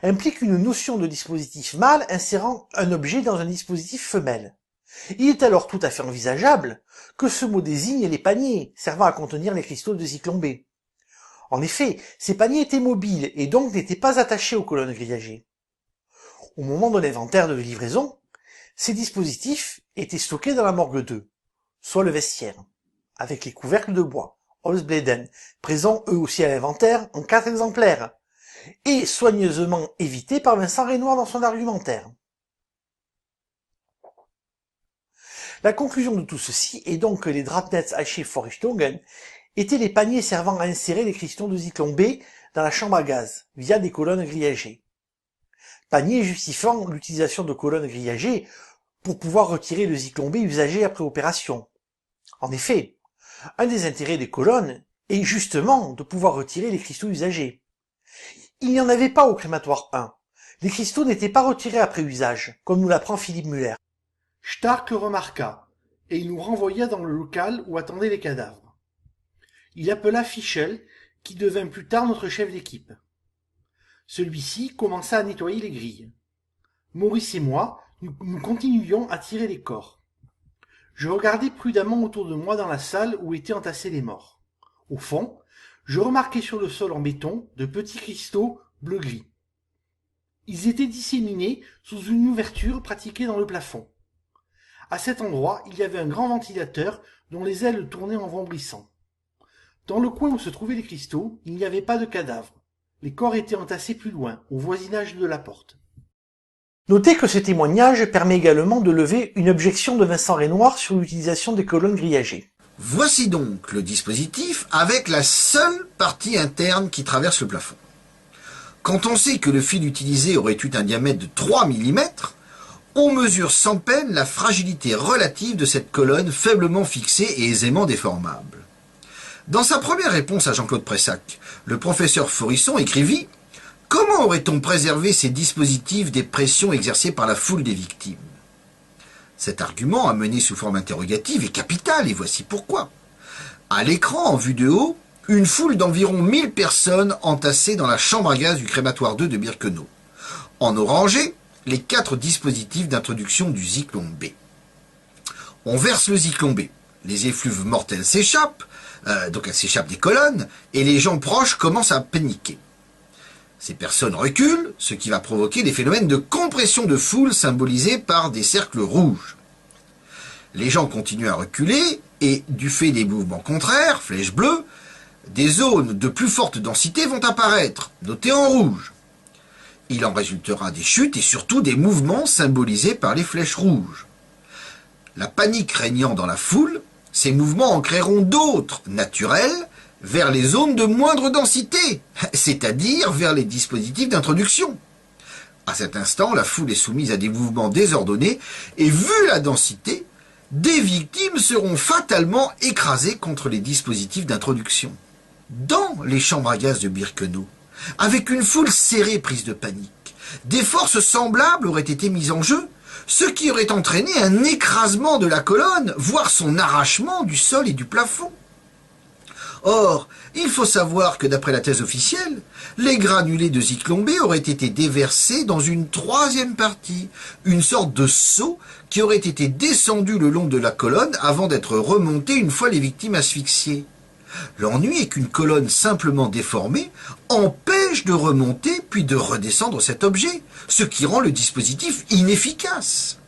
implique une notion de dispositif mâle insérant un objet dans un dispositif femelle. Il est alors tout à fait envisageable que ce mot désigne les paniers servant à contenir les cristaux de Zyklon B. En effet, ces paniers étaient mobiles et donc n'étaient pas attachés aux colonnes grillagées. Au moment de l'inventaire de livraison, ces dispositifs étaient stockés dans la morgue 2, soit le vestiaire, avec les couvercles de bois, Holzbläden, présents eux aussi à l'inventaire en 4 exemplaires, et soigneusement évités par Vincent Renoir dans son argumentaire. La conclusion de tout ceci est donc que les Drapnet Einschip-Vorrichtungen étaient les paniers servant à insérer les cristaux de Zyklon B dans la chambre à gaz, via des colonnes grillagées. Paniers justifiant l'utilisation de colonnes grillagées pour pouvoir retirer le Zyklon B usagé après opération. En effet, un des intérêts des colonnes et justement de pouvoir retirer les cristaux usagés. Il n'y en avait pas au crématoire 1. Les cristaux n'étaient pas retirés après usage, comme nous l'apprend Philippe Muller. Stark le remarqua, et il nous renvoya dans le local où attendaient les cadavres. Il appela Fischel, qui devint plus tard notre chef d'équipe. Celui-ci commença à nettoyer les grilles. Maurice et moi, nous continuions à tirer les corps. Je regardais prudemment autour de moi dans la salle où étaient entassés les morts. Au fond, je remarquai sur le sol en béton de petits cristaux bleu-gris. Ils étaient disséminés sous une ouverture pratiquée dans le plafond. À cet endroit, il y avait un grand ventilateur dont les ailes tournaient en vombrissant. Dans le coin où se trouvaient les cristaux, il n'y avait pas de cadavres. Les corps étaient entassés plus loin, au voisinage de la porte. Notez que ce témoignage permet également de lever une objection de Vincent Renoir sur l'utilisation des colonnes grillagées. Voici donc le dispositif avec la seule partie interne qui traverse le plafond. Quand on sait que le fil utilisé aurait eu un diamètre de 3 mm, on mesure sans peine la fragilité relative de cette colonne faiblement fixée et aisément déformable. Dans sa première réponse à Jean-Claude Pressac, le professeur Forisson écrivit « Comment aurait-on préservé ces dispositifs des pressions exercées par la foule des victimes ?» Cet argument amené sous forme interrogative est capital, et voici pourquoi. À l'écran, en vue de haut, une foule d'environ 1000 personnes entassées dans la chambre à gaz du crématoire 2 de Birkenau. En orangé, les 4 dispositifs d'introduction du Zyklon B. On verse le Zyklon B. Les effluves mortels s'échappent, donc elles s'échappent des colonnes, et les gens proches commencent à paniquer. Ces personnes reculent, ce qui va provoquer des phénomènes de compression de foule symbolisés par des cercles rouges. Les gens continuent à reculer, et du fait des mouvements contraires, flèches bleues, des zones de plus forte densité vont apparaître, notées en rouge. Il en résultera des chutes et surtout des mouvements symbolisés par les flèches rouges. La panique régnant dans la foule, ces mouvements en créeront d'autres, naturels, vers les zones de moindre densité, c'est-à-dire vers les dispositifs d'introduction. À cet instant, la foule est soumise à des mouvements désordonnés, et vu la densité, des victimes seront fatalement écrasées contre les dispositifs d'introduction. Dans les chambres à gaz de Birkenau, avec une foule serrée prise de panique, des forces semblables auraient été mises en jeu, ce qui aurait entraîné un écrasement de la colonne, voire son arrachement du sol et du plafond. Or, il faut savoir que d'après la thèse officielle, les granulés de Zyklon B auraient été déversés dans une troisième partie, une sorte de seau qui aurait été descendu le long de la colonne avant d'être remonté une fois les victimes asphyxiées. L'ennui est qu'une colonne simplement déformée empêche de remonter puis de redescendre cet objet, ce qui rend le dispositif inefficace.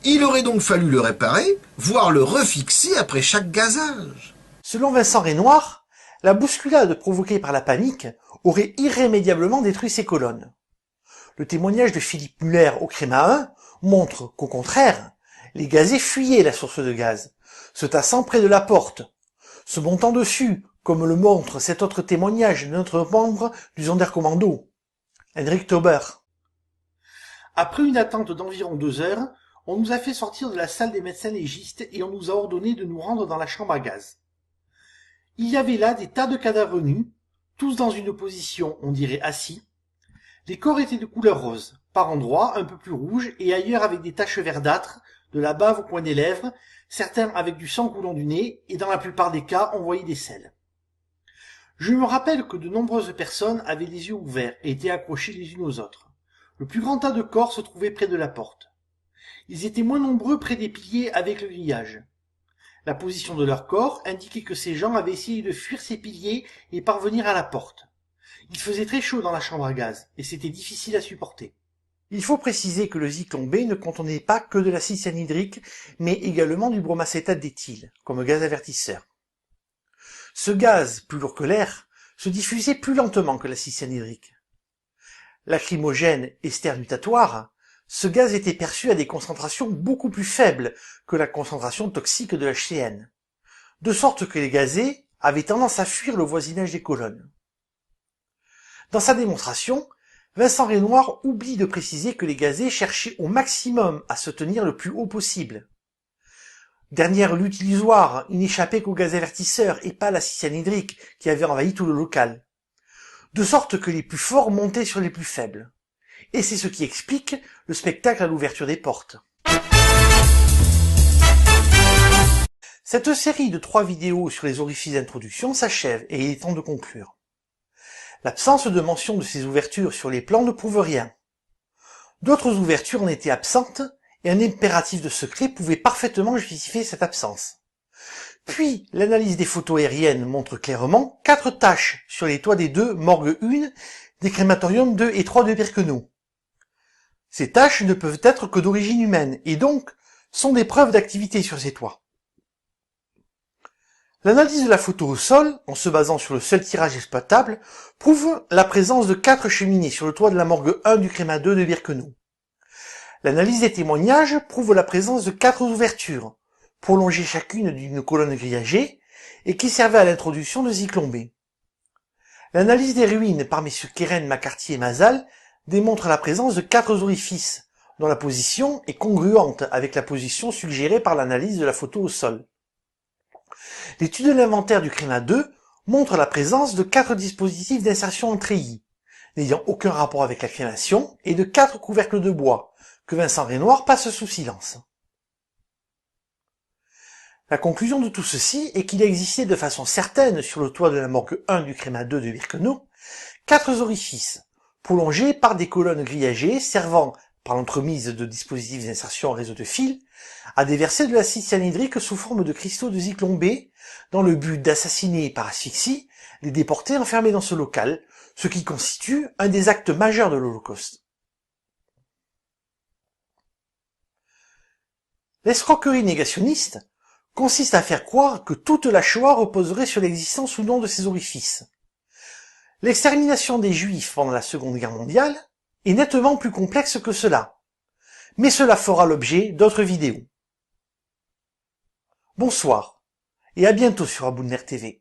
Il aurait donc fallu le réparer, voire le refixer après chaque gazage. Selon Vincent Renoir, la bousculade provoquée par la panique aurait irrémédiablement détruit ces colonnes. Le témoignage de Philippe Muller au Créma 1 montre qu'au contraire, les gazés fuyaient la source de gaz, se tassant près de la porte, se montant dessus, comme le montre cet autre témoignage de notre membre du Sonderkommando, Henrik Tauber. Après une attente d'environ 2 heures, on nous a fait sortir de la salle des médecins légistes et on nous a ordonné de nous rendre dans la chambre à gaz. Il y avait là des tas de cadavres nus, tous dans une position, on dirait assis. Les corps étaient de couleur rose, par endroits un peu plus rouges et ailleurs avec des taches verdâtres, de la bave au coin des lèvres, certains avec du sang coulant du nez, et dans la plupart des cas, on voyait des selles. Je me rappelle que de nombreuses personnes avaient les yeux ouverts et étaient accrochées les unes aux autres. Le plus grand tas de corps se trouvait près de la porte. Ils étaient moins nombreux près des piliers avec le grillage. La position de leur corps indiquait que ces gens avaient essayé de fuir ces piliers et parvenir à la porte. Il faisait très chaud dans la chambre à gaz, et c'était difficile à supporter. Il faut préciser que le Zyklon B ne contenait pas que de l'acide cyanhydrique, mais également du bromacétate d'éthyle, comme gaz avertisseur. Ce gaz, plus lourd que l'air, se diffusait plus lentement que l'acide cyanhydrique. Lacrymogène et sternutatoire, ce gaz était perçu à des concentrations beaucoup plus faibles que la concentration toxique de l'HCN, de sorte que les gazés avaient tendance à fuir le voisinage des colonnes. Dans sa démonstration, Vincent Renoir oublie de préciser que les gazés cherchaient au maximum à se tenir le plus haut possible. Dernière lutte illusoire, il n'échappait qu'au gaz avertisseur et pas à l'acide cyanhydrique qui avait envahi tout le local. De sorte que les plus forts montaient sur les plus faibles. Et c'est ce qui explique le spectacle à l'ouverture des portes. Cette série de 3 vidéos sur les orifices d'introduction s'achève et il est temps de conclure. L'absence de mention de ces ouvertures sur les plans ne prouve rien. D'autres ouvertures en étaient absentes et un impératif de secret pouvait parfaitement justifier cette absence. Puis, l'analyse des photos aériennes montre clairement 4 taches sur les toits des 2 morgues 1 des crématoriums 2 et 3 de Birkenau. Ces taches ne peuvent être que d'origine humaine et donc sont des preuves d'activité sur ces toits. L'analyse de la photo au sol, en se basant sur le seul tirage exploitable, prouve la présence de 4 cheminées sur le toit de la morgue 1 du Créma 2 de Birkenau. L'analyse des témoignages prouve la présence de 4 ouvertures, prolongées chacune d'une colonne grillagée, et qui servaient à l'introduction de Zyklon B. L'analyse des ruines par messieurs Keren, McCarthy et Mazal démontre la présence de 4 orifices, dont la position est congruente avec la position suggérée par l'analyse de la photo au sol. L'étude de l'inventaire du Créma 2 montre la présence de 4 dispositifs d'insertion en treillis, n'ayant aucun rapport avec la crémation, et de 4 couvercles de bois, que Vincent Renoir passe sous silence. La conclusion de tout ceci est qu'il existait de façon certaine sur le toit de la morgue 1 du Créma 2 de Birkenau 4 orifices, prolongés par des colonnes grillagées servant, par l'entremise de dispositifs d'insertion en réseau de fil, à déverser de l'acide cyanhydrique sous forme de cristaux de Zyklon B, dans le but d'assassiner par asphyxie les déportés enfermés dans ce local, ce qui constitue un des actes majeurs de l'Holocauste. L'escroquerie négationniste consiste à faire croire que toute la Shoah reposerait sur l'existence ou non de ces orifices. L'extermination des Juifs pendant la Seconde Guerre mondiale est nettement plus complexe que cela, mais cela fera l'objet d'autres vidéos. Bonsoir, et à bientôt sur Aboudner TV.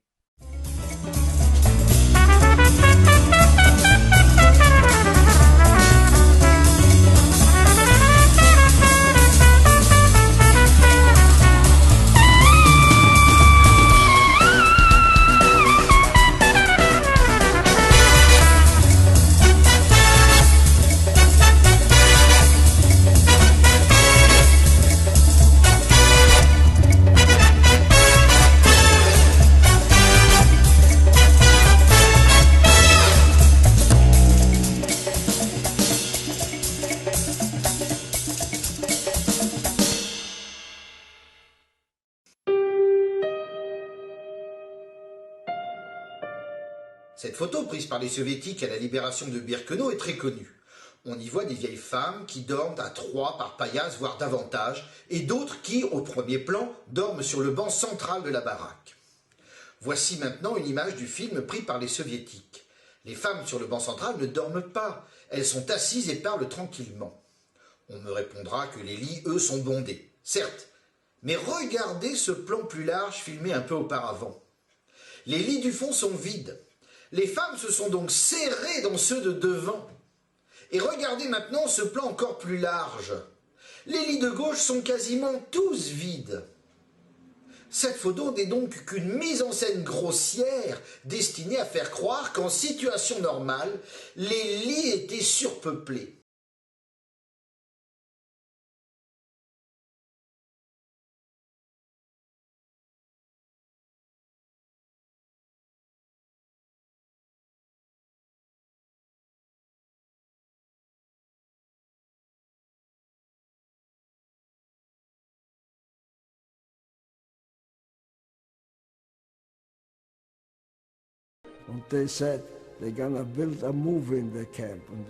Cette photo prise par les soviétiques à la libération de Birkenau est très connue. On y voit des vieilles femmes qui dorment à 3 par paillasse, voire davantage, et d'autres qui, au premier plan, dorment sur le banc central de la baraque. Voici maintenant une image du film pris par les soviétiques. Les femmes sur le banc central ne dorment pas, elles sont assises et parlent tranquillement. On me répondra que les lits, eux, sont bondés. Certes, mais regardez ce plan plus large filmé un peu auparavant. Les lits du fond sont vides. Les femmes se sont donc serrées dans ceux de devant. Et regardez maintenant ce plan encore plus large. Les lits de gauche sont quasiment tous vides. Cette photo n'est donc qu'une mise en scène grossière destinée à faire croire qu'en situation normale, les lits étaient surpeuplés. And they said they're gonna build a movie in the camp. And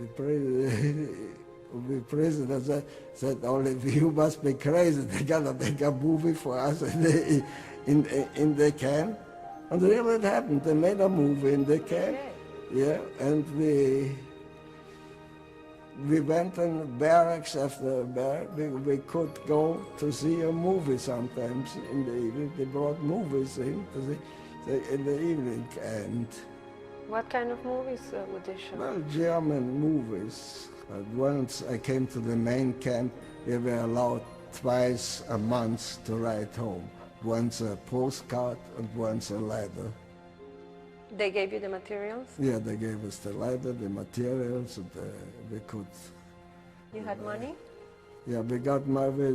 the president said, only you must be crazy. They're gonna make a movie for us in the camp. And really it happened. They made a movie in the camp. Yeah, and we went in barracks after barracks. We could go to see a movie sometimes in the evening. They brought movies in in the evening. And what kind of movies would they show? well, German movies. Once I came to the main camp, we were allowed twice a month to write home. Once a postcard and once a letter. They gave you the materials? Yeah, they gave us the letter, the materials, and we could... You had money? Yeah, we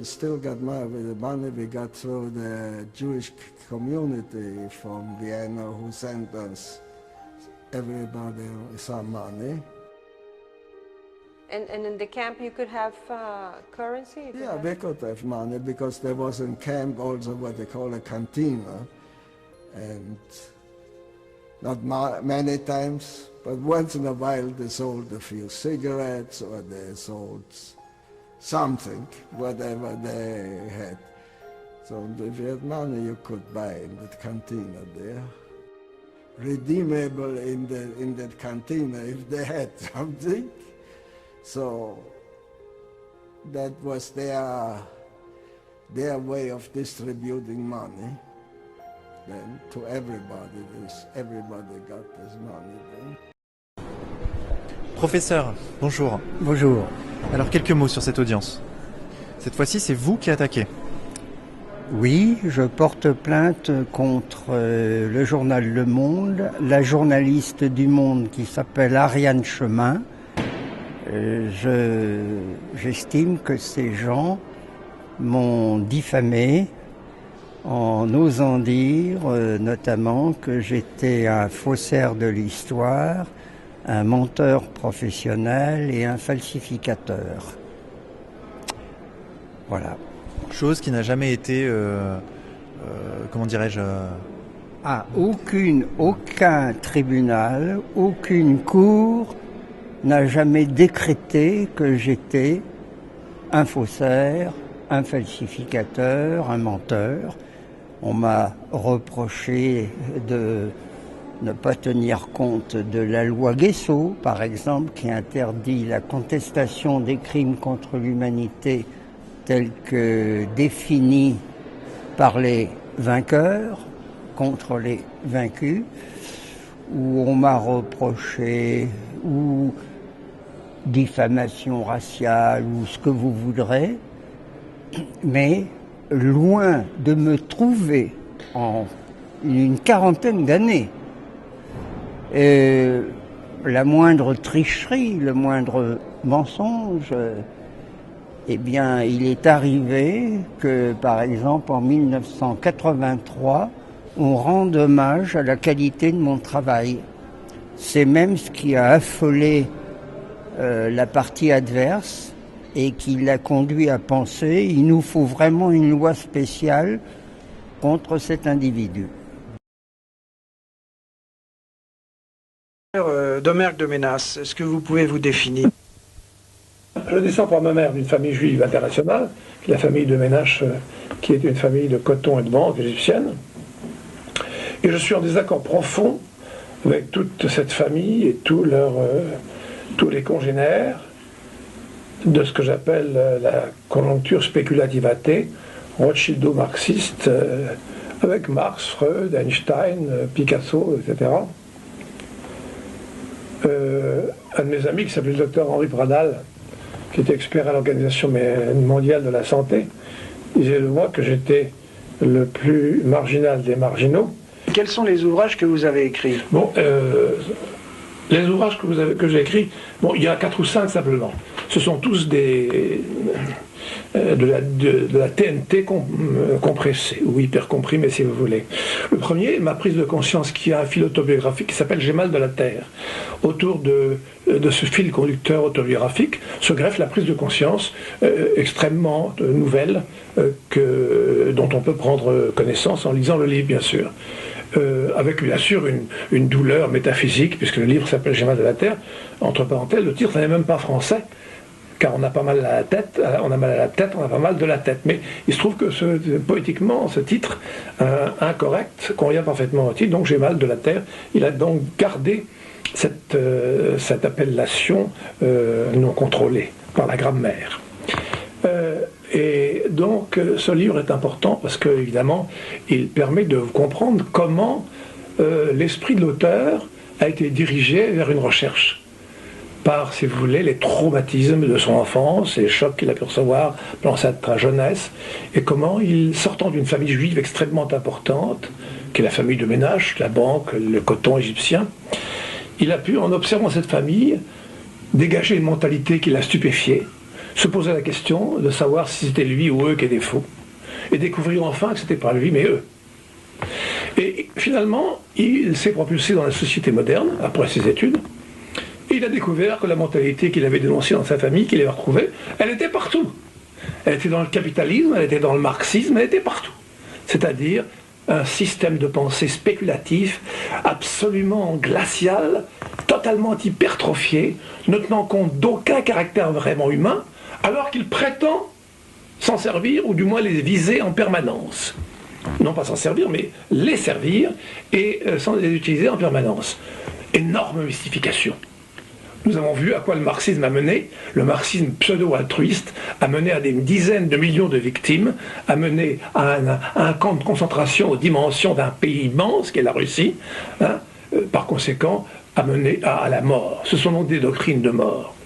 still got the money we got through the Jewish community from Vienna who sent us everybody some money. And in the camp you could have currency? Yeah, we could have money because there was in camp also what they call a cantina. And not many times, but once in a while they sold a few cigarettes or they sold something, whatever they had. So if you had money you could buy in the cantina there. Redeemable in that cantina if they had something. So that was their way of distributing money then to everybody. Everybody got this money then. Professeur, bonjour. Bonjour. Alors quelques mots sur cette audience. Cette fois-ci, c'est vous qui attaquez. Oui, je porte plainte contre le journal Le Monde, la journaliste du Monde qui s'appelle Ariane Chemin. J'estime que ces gens m'ont diffamé en osant dire notamment que j'étais un faussaire de l'histoire, un menteur professionnel et un falsificateur. Voilà. Chose qui n'a jamais été, comment dirais-je... Aucun tribunal, aucune cour n'a jamais décrété que j'étais un faussaire, un falsificateur, un menteur. On m'a reproché de ne pas tenir compte de la loi Guessot, par exemple, qui interdit la contestation des crimes contre l'humanité tels que définis par les vainqueurs contre les vaincus, où on m'a reproché ou diffamation raciale ou ce que vous voudrez, mais loin de me trouver en une quarantaine d'années la moindre tricherie, le moindre mensonge, eh bien, il est arrivé que, par exemple, en 1983, on rende hommage à la qualité de mon travail. C'est même ce qui a affolé la partie adverse et qui l'a conduit à penser qu'il nous faut vraiment une loi spéciale contre cet individu. Domergue de Ménas, est-ce que vous pouvez vous définir? Je descends par ma mère d'une famille juive internationale, qui est la famille de Ménache, qui est une famille de coton et de banque égyptienne. Et je suis en désaccord profond avec toute cette famille et tous les congénères de ce que j'appelle la conjoncture spéculative athée, rothschildo-marxiste, avec Marx, Freud, Einstein, Picasso, etc. Un de mes amis qui s'appelait le docteur Henri Pradal, qui était expert à l'Organisation mondiale de la santé, disait de moi que j'étais le plus marginal des marginaux. Quels sont les ouvrages que vous avez écrits? Bon, les ouvrages que j'ai écrits, bon, il y a 4 ou 5 simplement. Ce sont tous de la TNT compressée, ou hyper comprimée si vous voulez. Le premier, ma prise de conscience, qui a un fil autobiographique qui s'appelle J'ai mal de la terre. Autour de ce fil conducteur autobiographique se greffe la prise de conscience extrêmement nouvelle dont on peut prendre connaissance en lisant le livre, bien sûr. Avec bien sûr une douleur métaphysique, puisque le livre s'appelle J'ai mal de la terre. Entre parenthèses, le titre n'est même pas français, car on a pas mal à la tête, on a mal à la tête, on a pas mal de la tête. Mais il se trouve que poétiquement, ce titre incorrect convient parfaitement au titre, donc J'ai mal de la terre. Il a donc gardé cette appellation non contrôlée par la grammaire. Et donc ce livre est important parce que, évidemment, il permet de comprendre comment l'esprit de l'auteur a été dirigé vers une recherche. par, si vous voulez, les traumatismes de son enfance, les chocs qu'il a pu recevoir pendant sa jeunesse, et comment il, sortant d'une famille juive extrêmement importante, qui est la famille de Ménache, la banque, le coton égyptien, il a pu, en observant cette famille, dégager une mentalité qui l'a stupéfié, se poser la question de savoir si c'était lui ou eux qui étaient faux, et découvrir enfin que c'était pas lui, mais eux. Et finalement, il s'est propulsé dans la société moderne, après ses études, et il a découvert que la mentalité qu'il avait dénoncée dans sa famille, qu'il avait retrouvée, elle était partout. Elle était dans le capitalisme, elle était dans le marxisme, elle était partout. C'est-à-dire un système de pensée spéculatif, absolument glacial, totalement hypertrophié, ne tenant compte d'aucun caractère vraiment humain, alors qu'il prétend s'en servir, ou du moins les viser en permanence. Non pas s'en servir, mais les servir et sans les utiliser en permanence. Énorme mystification. Nous avons vu à quoi le marxisme a mené. Le marxisme pseudo-altruiste a mené à des dizaines de millions de victimes, a mené à un camp de concentration aux dimensions d'un pays immense, qui est la Russie, hein, par conséquent, a mené à la mort. Ce sont donc des doctrines de mort.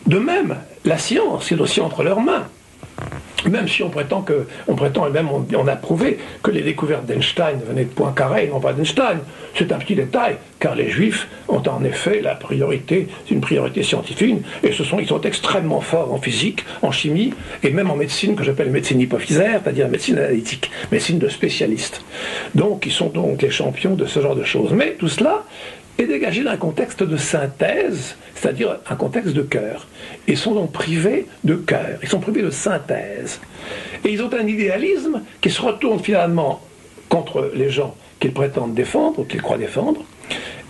De même, la science est aussi entre leurs mains. Même si on prétend et même on a prouvé que les découvertes d'Einstein venaient de Poincaré et non pas d'Einstein. C'est un petit détail, car les Juifs ont en effet la priorité, c'est une priorité scientifique, et ils sont extrêmement forts en physique, en chimie, et même en médecine, que j'appelle médecine hypophysaire, c'est-à-dire médecine analytique, médecine de spécialistes. Donc, ils sont donc les champions de ce genre de choses. Mais tout cela est dégagé d'un contexte de synthèse, c'est-à-dire un contexte de cœur. Ils sont donc privés de cœur, ils sont privés de synthèse. Et ils ont un idéalisme qui se retourne finalement contre les gens qu'ils prétendent défendre, ou qu'ils croient défendre,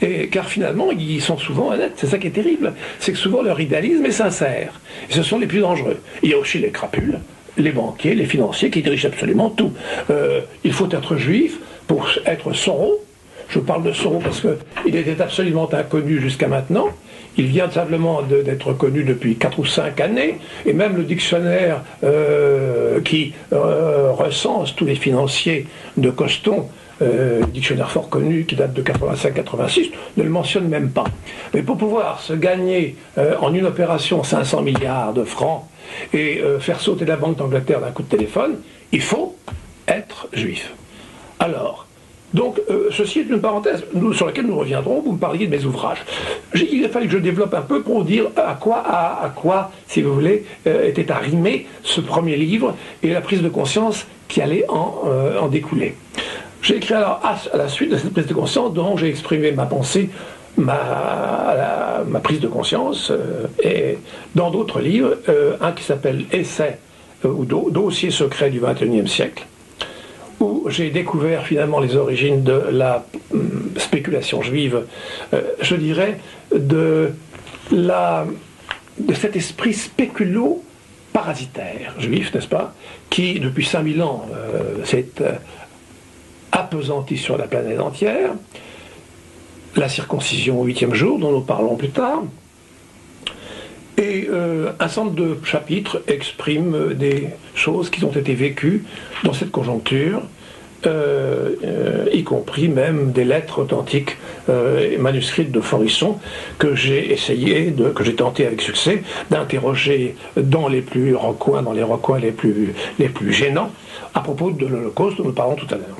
et car finalement, ils sont souvent honnêtes. C'est ça qui est terrible, c'est que souvent leur idéalisme est sincère. Et ce sont les plus dangereux. Il y a aussi les crapules, les banquiers, les financiers qui dirigent absolument tout. Il faut être juif pour être Soros. Je parle de Soros parce qu'il était absolument inconnu jusqu'à maintenant. Il vient simplement d'être connu depuis 4 ou 5 années, et même le dictionnaire qui recense tous les financiers de Coston, dictionnaire fort connu qui date de 85-86, ne le mentionne même pas. Mais pour pouvoir se gagner en une opération 500 milliards de francs et faire sauter la Banque d'Angleterre d'un coup de téléphone, il faut être juif. Alors, donc, ceci est une parenthèse sur laquelle nous reviendrons. Vous me parliez de mes ouvrages. Il a fallu que je développe un peu pour dire à quoi, si vous voulez, était arrimé ce premier livre et la prise de conscience qui allait en découler. J'ai écrit alors à la suite de cette prise de conscience dont j'ai exprimé ma pensée, ma prise de conscience, et dans d'autres livres, un qui s'appelle Essai ou Dossier secret du XXIe siècle, où j'ai découvert finalement les origines de la spéculation juive, je dirais, de cet esprit spéculo-parasitaire juif, n'est-ce pas, qui depuis 5000 ans s'est appesanti sur la planète entière, la circoncision au 8e jour, dont nous parlons plus tard, et un certain nombre de chapitres expriment des choses qui ont été vécues dans cette conjoncture, y compris même des lettres authentiques manuscrites de Forisson que j'ai tenté avec succès d'interroger dans les recoins les plus gênants à propos de l'Holocauste dont nous parlons tout à l'heure.